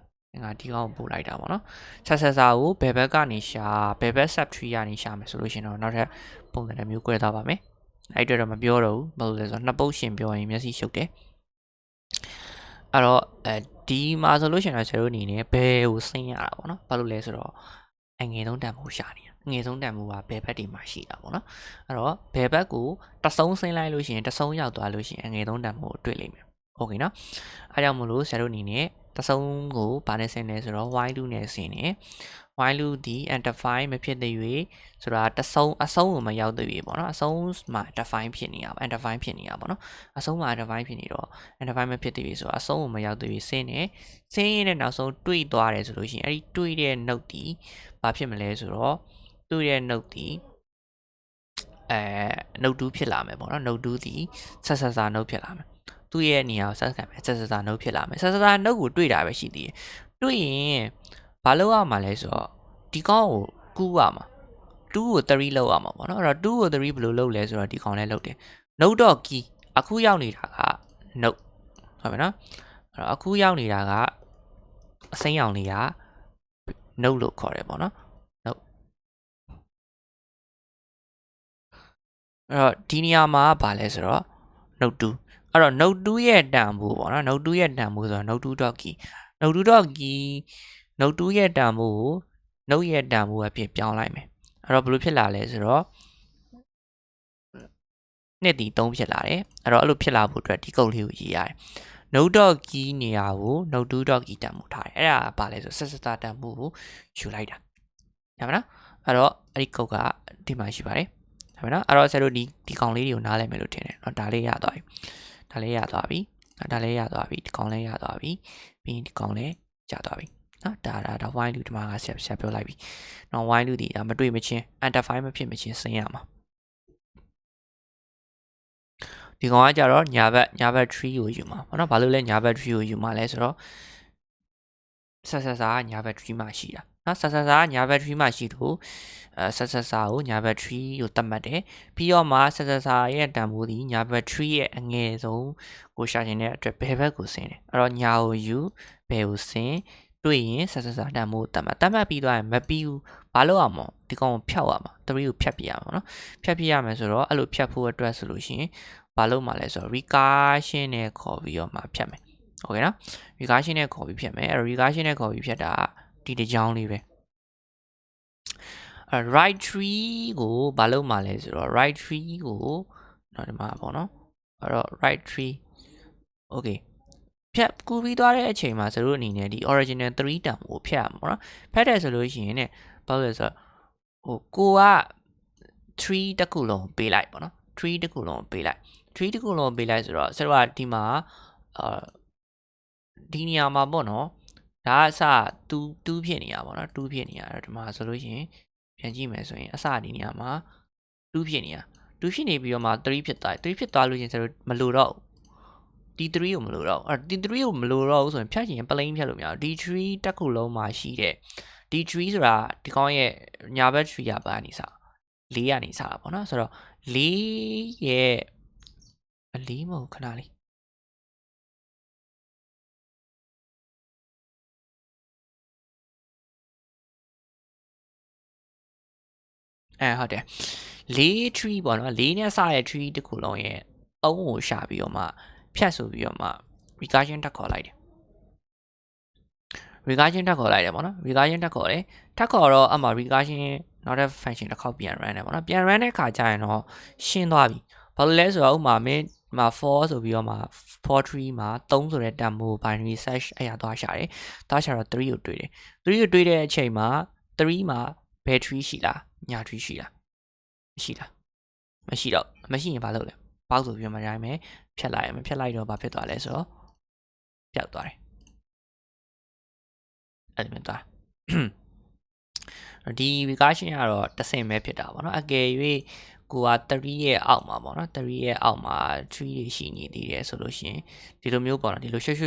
ငါဒီကောင်ပို့လိုက်တာပေါ့နော်ဆက်ဆက်စားကိုဘယ်ဘက်ကနေရှာဘယ်ဘက် sub tree ကနေရှာမယ်ဆိုလို့ရှင်တော့နောက်ထပ်ပုံစံတစ်မျိုး꿰သွားပါမယ်အဲ့အတွက်တော့မပြောတော့ဘူးဘာလို့လဲဆိုတော့နှစ်ပုတ်ရှင်ပြောရင်မျက်စိရှုပ်တယ်အဲ့တော့ဒီမှာဆိုလို့ရှိရင်တော့ကျွန်တော်တို့အနေနဲ့ဘယ်ကိုဆင်းရတာပေါ့နော်ဘာလို့လဲဆိုတော့အငယ်ဆုံးတန်ဖိုးရှာနေတာအငယ်ဆုံးတန်ဖိုးကဘယ်ဘက်ဒီမှာရှိတာပေါ့နော်အဲ့တော့ဘယ်ဘက်ကိုတဆုံးဆင်းလိုက်လို့ရှိရင်တဆုံးရောက်သွားလို့ရှိရင်အငယ်ဆုံးတန်ဖိုးကိုတွေ့လိမ့်မယ်โอเคနော်အဲကြောင့်မလို့ဆရာတို့အနေနဲ့တဆုံးကိုဘာနဲ့ဆင်းလဲဆိုတော့ while loop နဲ့ဆင်းတယ် while loop ဒီ undefined မဖြစ်သေး၍ဆိုတာအဆုံးကိုမရောက်သေးဘူးပေါ့နော်အဆုံးမှာ define ဖြစ်နေတာပေါ့ undefined ဖြစ်နေတာပေါ့နော်အဆုံးမှာ define ဖြစ်နေတော့ undefined မဖြစ်သေးဘူးဆိုတော့အဆုံးကိုမရောက်သေးဘူးဆင်းရင်းနောက်ဆုံးတွေးသွားတယ်ဆိုလို့ရှိရင်အဲ့ဒီတွေးတဲ့ note ဒီဘာဖြစ်မလဲဆိုတော့တွေးတဲ့ note ဒီnote 2ဖြစ်လာမယ်ပေါ့နော် note 2ဒီဆက်ဆက်စာ note ဖြစ်လာမယ်သူ့ရဲ့နေရာကိုဆက်ခံမယ်ဆက်ဆက်စာ note ဖြစ်လာမယ်ဆက်ဆက်စာ note ကိုတွေးတာပဲရှိသေးတယ်တွေးရင်ဘာလုပ်ရမှာလဲဆိုတော့ဒီကောင်ကိုကူးရမှာ2ကို3လောက်ရမှာပေါ့နော်အဲ့တော့2ကို3ဘယ်လိုလုပ်လဲဆိုတော့ဒီကောင်လည်းလုပ်တယ် note.key အခုရောက်နေတာက note ဟုတ်ပြီနော်အဲ့တော့အခုရောက်နေတာကအစိမ်းရောင်လေးက note လို့ခေါ်တယ်ပေါ့နော် အဲ့တော့ဒီနေရာမှာဘာလဲဆိုတော့ node 2အဲ့တော့ node 2ရဲ့တန်ဖိုးပေါ့နော် node 2ရဲ့တန်ဖိုးဆိုတော့ node 2.key node 2.key node 2ရဲ့တန်ဖိုးကို node ရဲ့တန်ဖိုးအဖြစ်ပြောင်းလိုက်မယ်အဲ့တော့ဘယ်လိုဖြစ်လာလဲဆိုတော့နှစ်ဒီ3ဖြစ်လာတယ်အဲ့တော့အဲ့လိုဖြစ်လာဖို့အတွက်ဒီကုတ်လေးကိုရေးရတယ် node.key နေရာကို node 2.key တန်ဖိုးထားတယ်အဲ့ဒါဘာလဲဆိုဆက်စတာတန်ဖိုးကိုယူလိုက်တာဟုတ်ပါနော်အဲ့တော့အဲ့ဒီကုတ်ကဒီမှာရှိပါတယ်ဟုတ်ပါနော်အဲ့တော့ဆရာတို့ဒီကောင်လေးတွေကိုနားလည်မယ်လို့ထင်တယ်เนาะဒါလေးရသွားပြီဒါလေးရသွားပြီဒါလေးရသွားပြီဒီကောင်လေးရသွားပြီပြီးရင်ဒီကောင်လေးကျသွားပြီနော်ဒါ while loop ဒီမှာကဆက်ပြောလိုက်ပြီနော် while loop ဒီမတွေ့မချင်း undefined မဖြစ်မချင်းဆင်းရမှာဒီကောင်ကကြတော့ညာဘက်tree ကိုယူမှာပေါ့နော်ဘာလို့လဲညာဘက် tree ကိုယူမှာလဲဆိုတော့ဆက်စာညာဘက် tree မှာရှိတာနော်ဆက်စာညာဘက် tree မှာရှိလို့ဆက်စာကိုညာဘက် tree ကိုသတ်မှတ်တယ်ပြီးတော့မှဆက်စာရဲ့တန်ဖိုးဒီညာဘက် tree ရဲ့အငယ်ဆုံးကိုရှာခြင်းတဲ့အတွက်ဘယ်ဘက်ကိုဆင်းတယ်အဲ့တော့ညာကိုယူဘယ်ကိုဆင်းတွေ့ရင်ဆက်စာတန်ဖိုးသတ်မှတ်ပြီးသွားရင်မပြီးဘူးဘာလို့အောင်မို့ဒီကောင်ကိုဖြောက်ရမှာ3ကိုဖြတ်ပြရမှာနော်ဖြတ်ပြရမယ်ဆိုတော့အဲ့လိုဖြတ်ဖို့အတွက်ဆိုလို့ရှိရင်ဘာလို့မှလဲဆိုတော့ recursion နဲ့ခေါ်ပြီးတော့မှဖြတ်မယ်โอเคနော် recursion နဲ့ခေါ်ပြီးဖြတ်မယ်အဲ့ recursion နဲ့ခေါ်ပြီးဖြတ်တာဒီတစ်ကြောင်းလေးပဲright tree ကိုဘာလို့မှလဲဆိုတော့ right tree ကိုတော့ဒီမှာပေါ့နော်အဲ့တော့ right tree okay ဖြတ်ကူပြီးသွားတဲ့အချိန်မှာတို့အနေနဲ့ဒီ original 3 term ကိုဖြတ်ရမှာပေါ့နော်ဖြတ်တယ်ဆိုလို့ရှိရင်ねဘာလို့လဲဆိုတော့ဟိုကိုက3တစ်ခုလုံးပေးလိုက်ပေါ့နော်3တစ်ခုလုံးပေးလိုက်3တစ်ခုလုံးပေးလိုက်ဆိုတော့တို့ကဒီမှာဒီနေရာမှာပေါ့နော်ဒါအစ2ဖြစ်နေတာပေါ့နော်2ဖြစ်နေတာအဲ့ဒီမှာဆိုလို့ရှိရင်ပြန်ကြည့်မယ်ဆိုရင်အစဒီနေရာမှာ2ဖြစ်နေတာ2ဖြစ်နေပြီးတော့မှ3ဖြစ်သွား3ဖြစ်သွားလို့ချင်းတို့မလို့တော့D3 ကိုမလို့တော့အဲ့ D3 ကိုမလို့တော့ဆိုရင်ဖြတ်ချင် plane ဖြတ်လို့မရဘူး D3 တက်ခုလုံးမှာရှိတဲ့ D3 ဆိုတာဒီကောင်ရဲ့ညာဘက် tree ကဘာနေစား4ကနေစားတာပေါ့နော်ဆိုတော့4ရဲ့4မဟုတ်ခဏလေးဟုတ်တယ်4 tree ပေါ့နော်4နဲ့စတဲ့ tree တစ်ခုလုံးရဲ့3ကိုရှာပြီးတော့မှဖြတ်ဆိုပြီးတော့မှ recursion တက်ခေါ်လိုက်တယ် recursion တက်ခေါ်လိုက်တယ်ပေါ့နော် recursion တက်ခေါ်တယ်ထပ်ခေါ်တော့အမှ recursion နောက်တဲ့ function တစ်ခေါက်ပြန် run တယ်ပေါ့နော်ပြန် run တဲ့ခါကျရင်တော့ရှင်းသွားပြီဘာလို့လဲဆိုတော့ဥမာမင်းမှာ4ဆိုပြီးတော့မှ4 tree မှာ3ဆိုတဲ့တန်ဖိုး binary search အဲ့ရသွားရှာတယ်သွားရှာတော့3ကိုတွေ့တယ်3ကိုတွေ့တဲ့အချိန်မှာ3မှာ battery ရှိလားညာ tree ရှိလားမရှိလားမရှိတော့မရှိရင်ဘာလုပ်လဲပေါက်ဆိုပြီးမှရိုင်းမယ်ဖြတ်လိုက်ရမယ်ဖြတ်လိုက်တော့ဘာဖြစ်သွားလဲဆိုတော့ပျောက်သွားတယ်အဲ့လိုမျိုးသွားဒီ recursion ကတော့တစ်ဆင့်ပဲဖြစ်တာပေါ့နော်အကယ်၍ကိုက3ရဲ့အောက်မှာပေါ့နော်3ရဲ့အောက်မှာ3တွေရှိနေသေးတယ်ဆိုလို့ရှိရင်ဒီလိုမျိုးပေါ့နော်ဒီလိုရှုပ်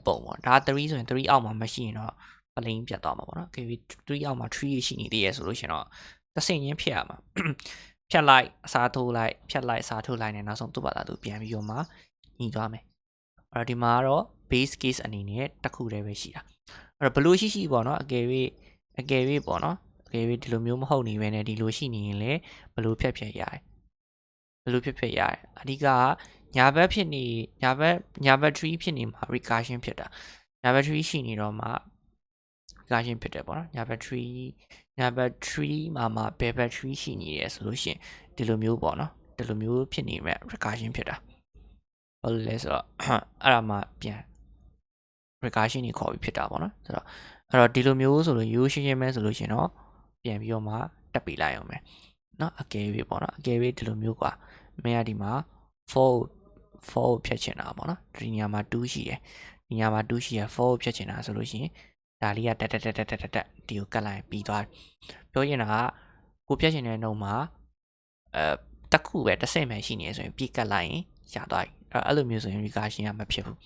ပုံပေါ့ဒါ3ဆိုရင်3အောက်မှာမရှိရင်တော့ plane ပြတ်သွားမှာပေါ့နော်အကယ်၍3အောက်မှာ3တွေရှိနေသေးတယ်ဆိုလို့ရှိရင်တော့တစ်ဆင့်ချင်းဖြစ်ရမှာဖြတ်လိုက်အစားထိုးလိုက်ဖြတ်လိုက်အစားထိုးလိုက်နဲ့နောက်ဆုံးသူ့ဘာသာသူပြန်ပြီးတော့မှညီသွားမယ်အဲ့တော့ဒီမှာကတော့ base case အနေနဲ့တစ်ခုတည်းပဲရှိတာအဲ့တော့ဘလို့ရှိပေါ့နော်အကယ်၍ပေါ့နော်အကယ်၍ဒီလိုမျိုးမဟုတ်နေပဲနဲ့ဒီလိုရှိနေရင်လည်းဘလို့ဖြတ်ရတယ်ဘလို့ဖြတ်ရတယ်အဓိကညာဘက်ဖြစ်နေညာဘက် tree ဖြစ်နေမှာ recursion ဖြစ်တာညာဘက် tree ရှိနေတော့မှ recursion ဖြစ်တယ်ပေါ့နော်ညာဘက် tree မှာဘယ်ဘက် tree ရှိနေတယ်ဆိုလို့ရှိရင်ဒီလိုမျိုးပေါ့နော်ဒီလိုမျိုးဖြစ်နေမဲ့ recursion ဖြစ်တာဘာလို့လဲဆိုတော့အဲ့ဒါမှပြန် recursion ကိုခေါ်ပြီးဖြစ်တာပေါ့နော်ဆိုတော့အဲ့တော့ဒီလိုမျိုးဆိုလို့ရိုးရှင်းမဲဆိုလို့ရှင်တော့ပြန်ပြီးတော့မှတက်ပေးလိုက်အောင်မယ်နော်အကယ်၍ပေါ့နော်အကယ်၍ဒီလိုမျိုးကွာမင်းကဒီမှာ4ကိုဖြတ်ချင်တာပေါ့နော်ဒီနေရာမှာ2ရှိတယ်ဒီနေရာမှာ2ရှိရ4ကိုဖြတ်ချင်တာဆိုလို့ရှိရင်ဒါလေးကတက်ဒီကိုကတ်လိုက်ပြီးသွားပြောရင်ကကိုဖြတ်ချင်တဲ့နှုံမှာတစ်ခုပဲတစ်ဆင့်ပဲရှိနေဆိုရင်ပြီးကတ်လိုက်ရင်ရသွားပြီအဲ့လိုမျိုးဆိုရင် recursion ကမဖြစ်ဘူး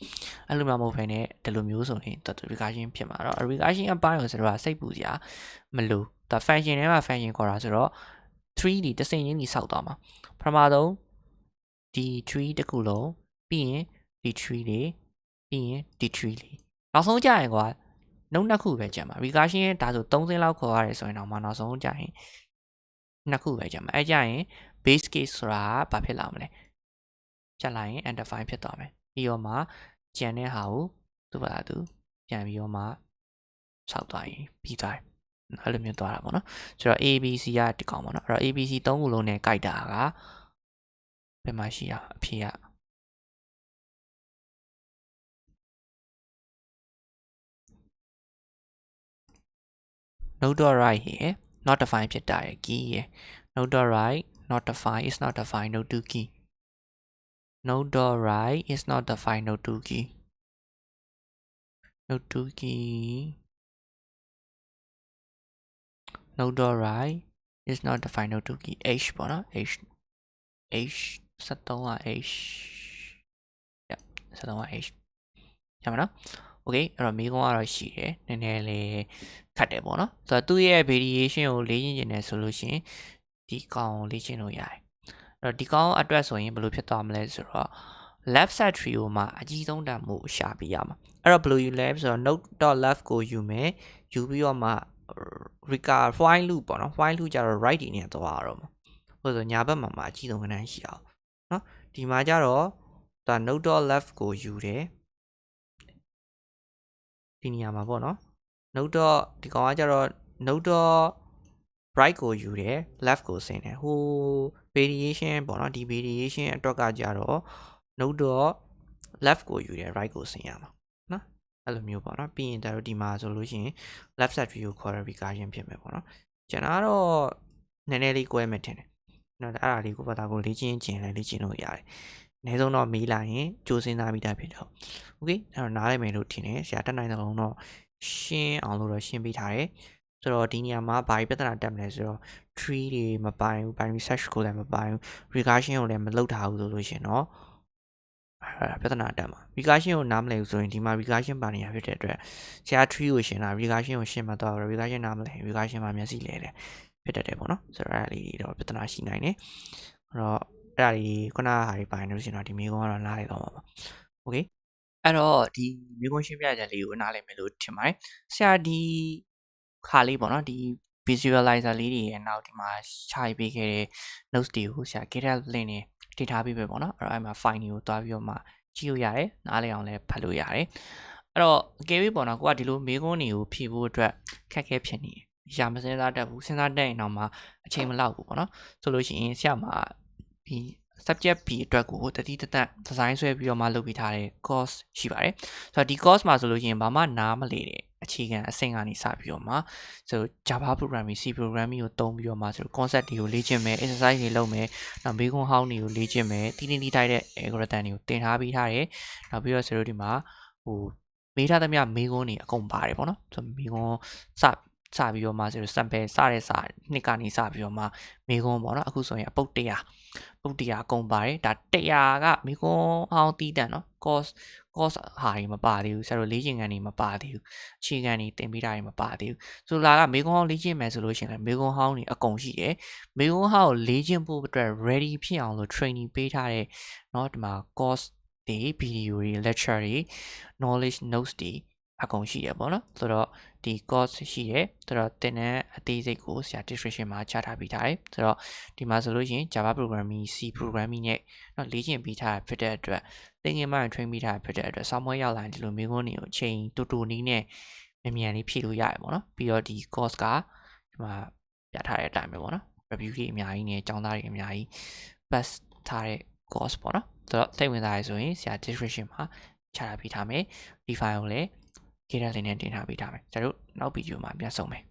အဲ့လိုမှမဟုတ်ဘဲနဲ့ဒီလိုမျိုးဆိုရင် recursion ဖြစ်မှာတော့ recursion အပိုင်းကိုဆိုတော့စိတ်ပူစရာမလိုဒါ function ထဲမှာ function ခေါ်တာဆိုတော့ tree ဒီတစ်ဆင့်ချင်းကြီးစောက်သွားမှာပထမဆုံးဒီ tree တစ်ခုလုံးပြီးရင်ဒီ tree လေးပြီးရင်ဒီ tree လေးနောက်ဆုံးကြရင်ကွာနှုတ်နှစ်ခုပဲကျန်မှာ recursion ဒါဆို3ဆင်းလောက်ခေါ်ရတယ်ဆိုရင်တော့နောက်ဆုံးကြရင်နှစ်ခုပဲကျန်မှာအဲ့ကြရင် base case ဆိုတာဘာဖြစ်လာမလဲဖြတ်လိုက်ရင် undefined ဖြစ်သွားမယ်ပြီးတော့မှကျန်တဲ့ဟာကိုသူ့ဘာသူပြန်ပြီးတော့မှဆောက်သွားရင်ပြီးသွားတယ်အဲ့လိုမျိုးသွားတာပေါ့နော်ဆိုတော့ ABC ကဒီကောင်ပေါ့နော်အဲ့တော့ ABC 3ခုလုံးနဲ့ကြိုက်တာကဘယ်မှာရှိရအဖြေကnode.right ရယ် not defined ဖြစ်တာရယ် key ရယ် node.right not defined is not defined node2 key node.right is not defined node2 key node2 key node.right is not defined node2 key h ပေါ့နော် h 73က h yep 73က h ရမှာနော် okay အဲ့တော့မိကုန်းကတော့ရှိတယ်နည်းနည်းလေးခတ်တယ်ပေါ့နော်ဆိုတော့သူ့ရဲ့ variation ကိုလေ့ကျင့်နေဆိုလို့ရှိရင်ဒီကောင်ကိုလေ့ကျင့်လို့ရတယ်အဲ့တော့ဒီကောင်အတွက်ဆိုရင်ဘယ်လိုဖြစ်သွားမလဲဆိုတော့ left side trio မှာအကြီးဆုံးတန်မှုရှာပြရမှာအဲ့တော့ဘယ်လိုယူလဲဆိုတော့ node.left ကိုယူမယ်ယူပြီးတော့မှ recur while loop ပေါ့နော် while loop ကျတော့ right ဒီနဲ့သွားရတော့မှာဟိုဆိုညာဘက်မှာအကြီးဆုံးကဏ္ဍရှိအောင်နော်ဒီမှာကျတော့ဒါ node.left ကိုယူတယ်ဒီနေရာမှာပေါ့နော် node. ဒီကောင်ကကျတော့ node. right ကိုယူတယ် left ကိုဆင်းတယ်ဟို variation ပေါ့နော်ဒီ variation အတွက်ကကျတော့ node. left ကိုယူတယ် right ကိုဆင်းရမှာနော်အဲ့လိုမျိုးပေါ့နော်ပြီးရင်ဒါတို့ဒီမှာဆိုလို့ရှိရင် left side view ကိုခေါ်ရ recursion ဖြစ်မယ်ပေါ့နော်ကျွန်တော်ကတော့နည်းနည်းလေးကွဲမယ်ထင်တယ်နော်အဲ့ဒါလေးကိုဘာသာကိုလေ့ကျင့်ခြင်းလည်းလေ့ကျင့်လို့ရတယ်အနည်းဆုံးတော့မေးလိုက်ရင်ကြိုးစဉ်းစားပြီးသားဖြစ်တော့ okay အဲ့တော့နားလည်မယ်လို့ထင်တယ်ဆရာတက်နိုင်တဲ့လုံးတော့ရှင်းအောင်လို့တော့ရှင်းပေးထားတယ်ဆိုတော့ဒီနေရာမှာဘာပြဿနာတက်မလဲဆိုတော့ tree တွေမပိုင်ဘူး binary search ကိုလည်းမပိုင်ဘူး recursion ကိုလည်းမလုပ်ထားဘူးဆိုလို့ရှင်တော့ပြဿနာတက်မှာ recursion ကိုနားမလည်ဘူးဆိုရင်ဒီမှာ recursion ပါနေရဖြစ်တဲ့အတွက်ဆရာ tree ကိုရှင်းတာ recursion ကိုရှင်းမှတော့ recursion နားမလည် recursion မှာမျက်စိလဲတယ်ဖြစ်တတ်တယ်ပေါ့နော်ဆိုတော့အဲ့ဒါလေးတော့ပြဿနာရှိနိုင်တယ်အဲ့တော့အဲ့ဒါလေးခုနကဟာတွေပိုင်လို့ရှင်တော့ဒီမိကုန်းကတော့နားလည်တော့မှာပါ okay အဲ့တော့ဒီမိကုန်းရှင်းပြချက်လေးကိုနားလည်မယ်လို့ထင်ပါတယ်ဆရာဒီခါလေးပေါ့နော်ဒီ visualizer လေးတွေရဲ့နောက်ဒီမှာခြာပေးခဲ့တဲ့ notes တွေကိုဆရာ GitHub link နဲ့တင်ထားပေးပဲပေါ့နော်အဲ့တော့အဲ့မှာ file တွေကိုတွားပြီးတော့မှကြည့်လို့ရတယ်နားလည်အောင်လည်းဖတ်လို့ရတယ်အဲ့တော့အကယ်၍ပေါ့နော်ကိုကဒီလိုမိကုန်းတွေကိုဖြည့်ဖို့အတွက်ခက်ခဲဖြစ်နေတယ်ရှာမစဉ်းစားတတ်ဘူးစဉ်းစားတတ်ရင်တော့မှအချိန်မလောက်ဘူးပေါ့နော်ဆိုလို့ရှိရင်ဆရာမှာဒီ subject B အတွက်ကိုတတိတသက် design ဆွဲပြီးတော့မှလုပ်ပေးထားတဲ့ course ရှိပါတယ်ဆိုတော့ဒီ course မှာဆိုလို့ရှိရင်ဘာမှနားမလည်တဲ့အခြေခံအဆင့်ကနေစပြီးတော့မှဆို Java programming C programming ကိုသုံးပြီးတော့မှဆို concept တွေကိုလေ့ကျင့်မယ် exercise တွေလုပ်မယ်နောက်မေးခွန်းဟောင်းတွေကိုလေ့ကျင့်မယ်တီးတီးတိုက်တဲ့ algorithm တွေကိုသင်ထားပေးထားတယ်နောက်ပြီးတော့ဆိုလို့ဒီမှာဟိုမေးထားသမျှမေးခွန်းတွေအကုန်ပါတယ်ပေါ့နော်ဆိုမေးခွန်းစပြီးတော့မှဆို sample စတဲ့နှစ်ကနေစပြီးတော့မှမေးခွန်းပေါ့နော်အခုဆိုရင်အပုတ်100အကုန်ပါတယ်ဒါ100ကမေးခွန်းဟောင်းတီးတန်နော် course ဟာတွေမပါသေးဘူးဆရာတို့လေ့ကျင့်ခန်းတွေမပါသေးဘူးအခြေခံတွေသင်ပေးတာတွေမပါသေးဘူးဆိုလာကမေးခွန်းဟောင်းလေ့ကျင့်မယ်ဆိုလို့ရှိရင်မေးခွန်းဟောင်းတွေအကုန်ရှိတယ်မေးခွန်းဟောင်းကိုလေ့ကျင့်ဖို့အတွက် ready ဖြစ်အောင်လို့ training ပေးထားတဲ့เนาะဒီမှာ course တွေ video တွေ lecture တွေ knowledge notes တွေအကုန်ရှိရပေါ့နော်ဆိုတော့ဒီ course ရှိရဆိုတော့သင်တဲ့အသေးစိတ်ကိုဆရာ description မှာချထားပေးထားတယ်ဆိုတော့ဒီမှာဆိုလို့ရှိရင် Java programming C programming နဲ့เนาะလေ့ကျင့်ပေးထားဖြစ်တဲ့အတွက်သင်ငယ်မှ train ပေးထားဖြစ်တဲ့အတွက်ဆောင်းမွေးရောက်လာရင်ဒီလိုမျိုးကိုနေကိုအချိန်တူနည်းနဲ့မြန်လေးဖြည့်လို့ရတယ်ပေါ့နော်ပြီးတော့ဒီ course ကဒီမှာပြထားတဲ့အတိုင်းပဲပေါ့နော် review တွေအများကြီးနဲ့ကျောင်းသားတွေအများကြီး pass ထားတဲ့ course ပေါ့နော်ဆိုတော့စိတ်ဝင်စားရဆိုရင်ဆရာ description မှာချထားပေးထားမယ်ဒီ file ကိုလည်းGitHub လေးနဲ့တင်ထားပေးထားမယ်ကျွန်တော်တို့နောက်ဗီဒီယိုမှာပြန်ဆုံမယ်